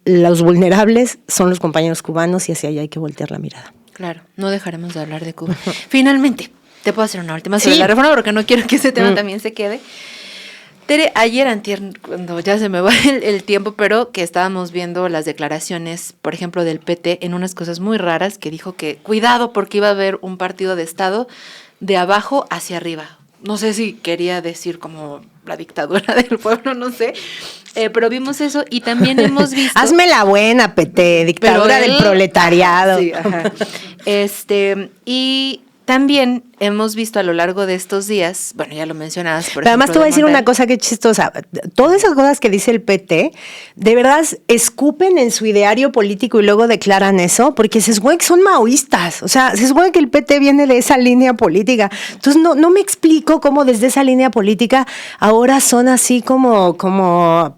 los vulnerables son los compañeros cubanos y hacia allá hay que voltear la mirada. Claro, no dejaremos de hablar de Cuba. Finalmente, te puedo hacer una última sobre la reforma porque no quiero que ese tema también se quede. Tere, ayer, antier, cuando ya se me va el tiempo, pero que estábamos viendo las declaraciones, por ejemplo, del PT en unas cosas muy raras, que dijo que cuidado porque iba a haber un partido de Estado de abajo hacia arriba. No sé si quería decir como la dictadura del pueblo, no sé, pero vimos eso y también hemos visto... Hazme la buena, PT, dictadura del proletariado. Sí, ajá. Y también hemos visto a lo largo de estos días, bueno, ya lo mencionabas, por pero además te voy a decir una cosa que chistosa. Todas esas cosas que dice el PT, de verdad escupen en su ideario político y luego declaran eso, porque se supone que son maoístas. O sea, se supone que el PT viene de esa línea política. Entonces, no me explico cómo desde esa línea política ahora son así como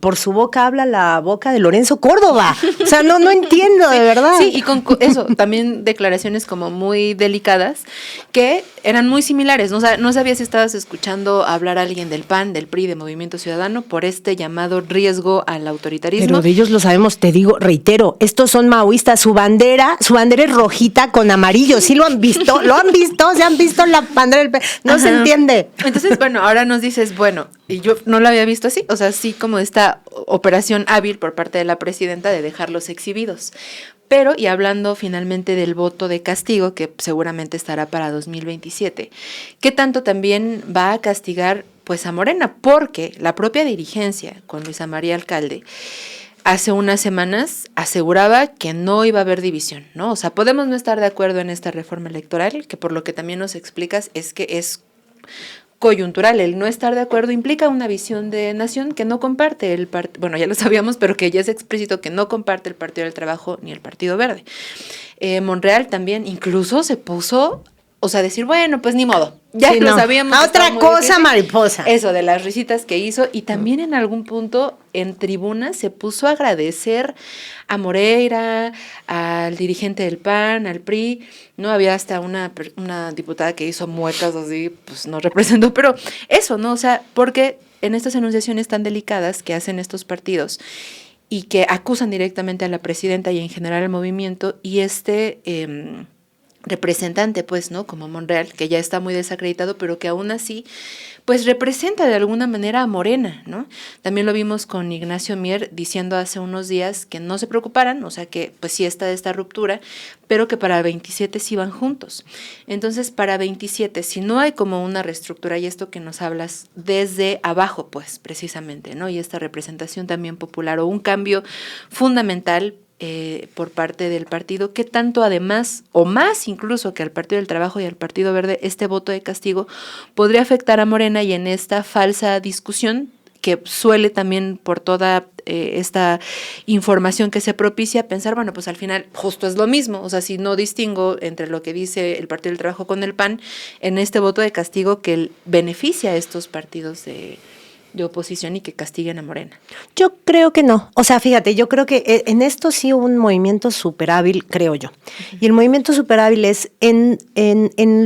por su boca habla la boca de Lorenzo Córdoba. O sea, no entiendo, de verdad. Sí, y con eso, también declaraciones como muy delicadas que eran muy similares, ¿no? O sea, no sabía si estabas escuchando hablar a alguien del PAN, del PRI, de Movimiento Ciudadano, por este llamado riesgo al autoritarismo. Pero de ellos lo sabemos, te digo, reitero, estos son maoístas, su bandera es rojita con amarillo, ¿sí lo han visto? ¿Se han visto la bandera del PAN? No Ajá. Se entiende. Entonces, bueno, ahora nos dices, bueno, y yo no lo había visto así, o sea, sí como esta operación hábil por parte de la presidenta de dejarlos exhibidos. Pero, y hablando finalmente del voto de castigo, que seguramente estará para 2027, ¿qué tanto también va a castigar pues a Morena? Porque la propia dirigencia, con Luisa María Alcalde, hace unas semanas aseguraba que no iba a haber división, ¿no? O sea, podemos no estar de acuerdo en esta reforma electoral, que por lo que también nos explicas es que es coyuntural. El no estar de acuerdo implica una visión de nación que no comparte el partido, bueno, ya lo sabíamos, pero que ya es explícito que no comparte el Partido del Trabajo ni el Partido Verde. Monreal también incluso se puso, o sea, decir, bueno, pues ni modo, ya sí, lo sabíamos. A otra cosa, difícil. Mariposa. Eso, de las risitas que hizo, y también en algún punto en tribuna se puso a agradecer a Moreira, al dirigente del PAN, al PRI, ¿no? Había hasta una diputada que hizo muecas así, pues no representó, pero eso, ¿no? O sea, porque en estas enunciaciones tan delicadas que hacen estos partidos y que acusan directamente a la presidenta y en general al movimiento, y representante, pues, ¿no? Como Monreal, que ya está muy desacreditado, pero que aún así, pues, representa de alguna manera a Morena, ¿no? También lo vimos con Ignacio Mier diciendo hace unos días que no se preocuparan, o sea, que pues sí está esta ruptura, pero que para 27 sí van juntos. Entonces, para 27, si no hay como una reestructura, y esto que nos hablas desde abajo, pues, precisamente, ¿no? Y esta representación también popular, o un cambio fundamental por parte del partido, que tanto además, o más incluso que al Partido del Trabajo y al Partido Verde, este voto de castigo podría afectar a Morena, y en esta falsa discusión que suele también por toda esta información que se propicia pensar, bueno, pues al final justo es lo mismo, o sea, si no distingo entre lo que dice el Partido del Trabajo con el PAN, en este voto de castigo que beneficia a estos partidos de oposición y que castiguen a Morena. Yo creo que no. O sea, fíjate, yo creo que en esto sí hubo un movimiento súper hábil, creo yo. Y el movimiento súper hábil es en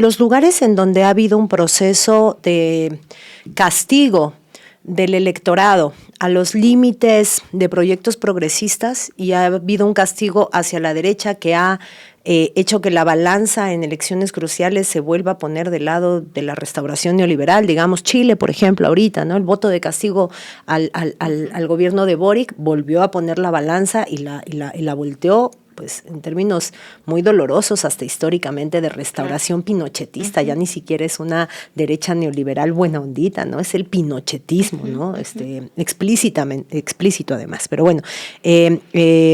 los lugares en donde ha habido un proceso de castigo del electorado a los límites de proyectos progresistas, y ha habido un castigo hacia la derecha que ha hecho que la balanza en elecciones cruciales se vuelva a poner del lado de la restauración neoliberal, digamos Chile, por ejemplo, ahorita, ¿no? El voto de castigo al gobierno de Boric volvió a poner la balanza y la volteó pues en términos muy dolorosos, hasta históricamente, de restauración pinochetista. Ya ni siquiera es una derecha neoliberal buena ondita, ¿no? Es el pinochetismo, ¿no? Explícito además. Pero bueno,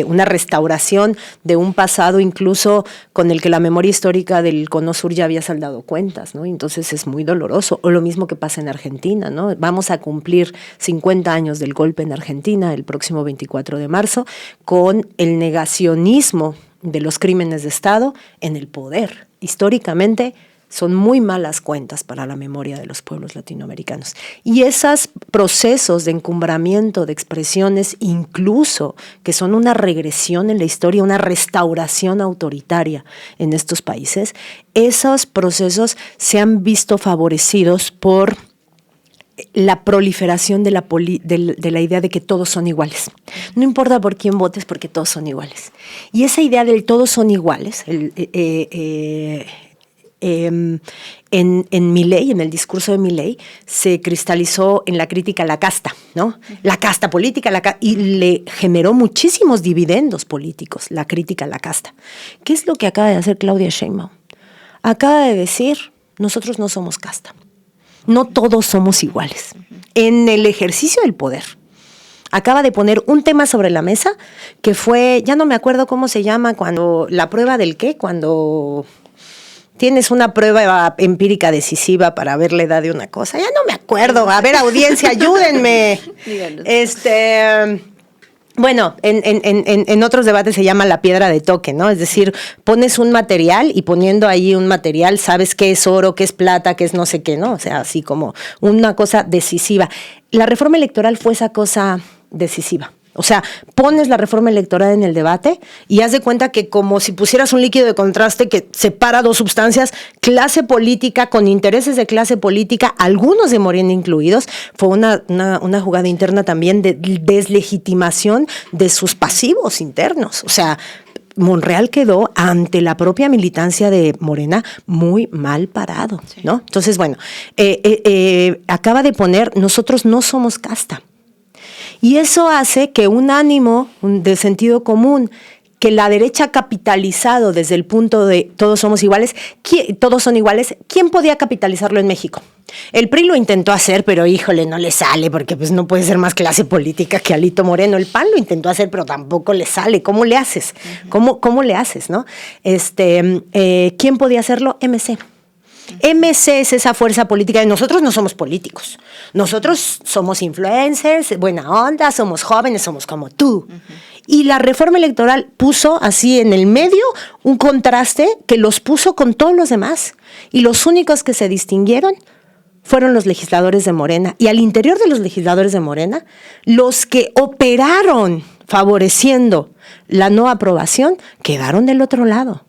una restauración de un pasado incluso con el que la memoria histórica del Cono Sur ya había saldado cuentas, ¿no? Entonces es muy doloroso. O lo mismo que pasa en Argentina, ¿no? Vamos a cumplir 50 años del golpe en Argentina el próximo 24 de marzo con el negacionismo de los crímenes de Estado en el poder. Históricamente son muy malas cuentas para la memoria de los pueblos latinoamericanos. Y esos procesos de encumbramiento de expresiones, incluso que son una regresión en la historia, una restauración autoritaria en estos países, esos procesos se han visto favorecidos por la proliferación de la idea de que todos son iguales. No importa por quién votes, porque todos son iguales. Y esa idea del todos son iguales, en Milei, en el discurso de Milei, se cristalizó en la crítica a la casta, ¿no? La casta política, y le generó muchísimos dividendos políticos, la crítica a la casta. ¿Qué es lo que acaba de hacer Claudia Sheinbaum? Acaba de decir, nosotros no somos casta. No todos somos iguales. En el ejercicio del poder, acaba de poner un tema sobre la mesa que fue, ya no me acuerdo cómo se llama, cuando la prueba del qué, cuando tienes una prueba empírica decisiva para ver la edad de una cosa. Ya no me acuerdo. A ver, audiencia, ayúdenme. Bueno, en otros debates se llama la piedra de toque, ¿no? Es decir, pones un material y poniendo ahí un material sabes qué es oro, qué es plata, qué es no sé qué, ¿no? O sea, así como una cosa decisiva. La reforma electoral fue esa cosa decisiva. O sea, pones la reforma electoral en el debate y haz de cuenta que como si pusieras un líquido de contraste que separa dos sustancias, clase política con intereses de clase política, algunos de Morena incluidos, fue una jugada interna también de deslegitimación de sus pasivos internos. O sea, Monreal quedó ante la propia militancia de Morena muy mal parado, ¿no? Entonces, bueno, acaba de poner, nosotros no somos casta. Y eso hace que un ánimo de sentido común que la derecha ha capitalizado desde el punto de todos somos iguales, todos son iguales, ¿quién podía capitalizarlo en México? El PRI lo intentó hacer, pero híjole, no le sale, porque pues no puede ser más clase política que Alito Moreno. El PAN lo intentó hacer, pero tampoco le sale. ¿Cómo le haces? ¿Cómo le haces, no? ¿Quién podía hacerlo? MC. MC es esa fuerza política de nosotros no somos políticos. Nosotros somos influencers, buena onda, somos jóvenes, somos como tú. Y la reforma electoral puso así en el medio un contraste que los puso con todos los demás. Y los únicos que se distinguieron fueron los legisladores de Morena. Y al interior de los legisladores de Morena, los que operaron favoreciendo la no aprobación quedaron del otro lado.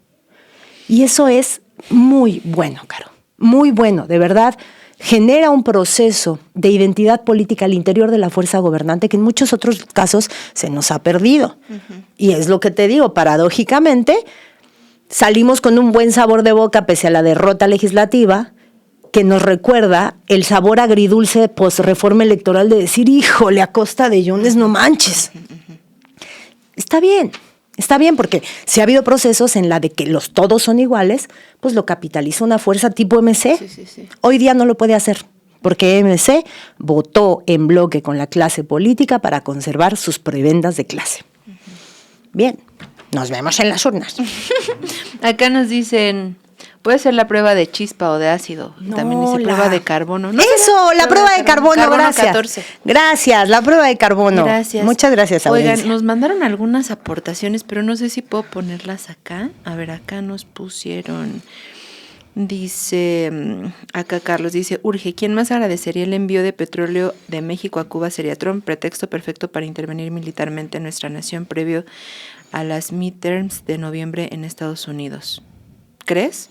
Y eso es muy bueno, Caro. Muy bueno, de verdad. Genera un proceso de identidad política al interior de la fuerza gobernante que en muchos otros casos se nos ha perdido. Y es lo que te digo, paradójicamente, salimos con un buen sabor de boca pese a la derrota legislativa que nos recuerda el sabor agridulce post-reforma electoral de decir, híjole, a costa de Yunes, no manches. Está bien, porque si ha habido procesos en la de que los todos son iguales, pues lo capitaliza una fuerza tipo MC. Sí. Hoy día no lo puede hacer, porque MC votó en bloque con la clase política para conservar sus prebendas de clase. Bien, nos vemos en las urnas. Acá nos dicen, puede ser la prueba de chispa o de ácido. No, también dice prueba de carbono. ¿No? Eso, la prueba de carbono, gracias. 14. Gracias, la prueba de carbono. Gracias. Muchas gracias, audiencia. Oigan, nos mandaron algunas aportaciones, pero no sé si puedo ponerlas acá. A ver, acá nos pusieron, dice, acá Carlos dice, urge, ¿quién más agradecería el envío de petróleo de México a Cuba? Sería Trump, pretexto perfecto para intervenir militarmente en nuestra nación previo a las midterms de noviembre en Estados Unidos. ¿Crees?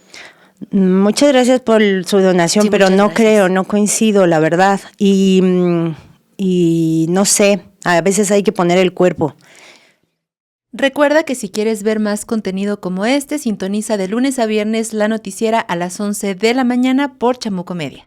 Muchas gracias por su donación, sí, pero no creo, no coincido, la verdad. Y no sé, a veces hay que poner el cuerpo. Recuerda que si quieres ver más contenido como este, sintoniza de lunes a viernes la noticiera a las 11 de la mañana por Chamuco Media.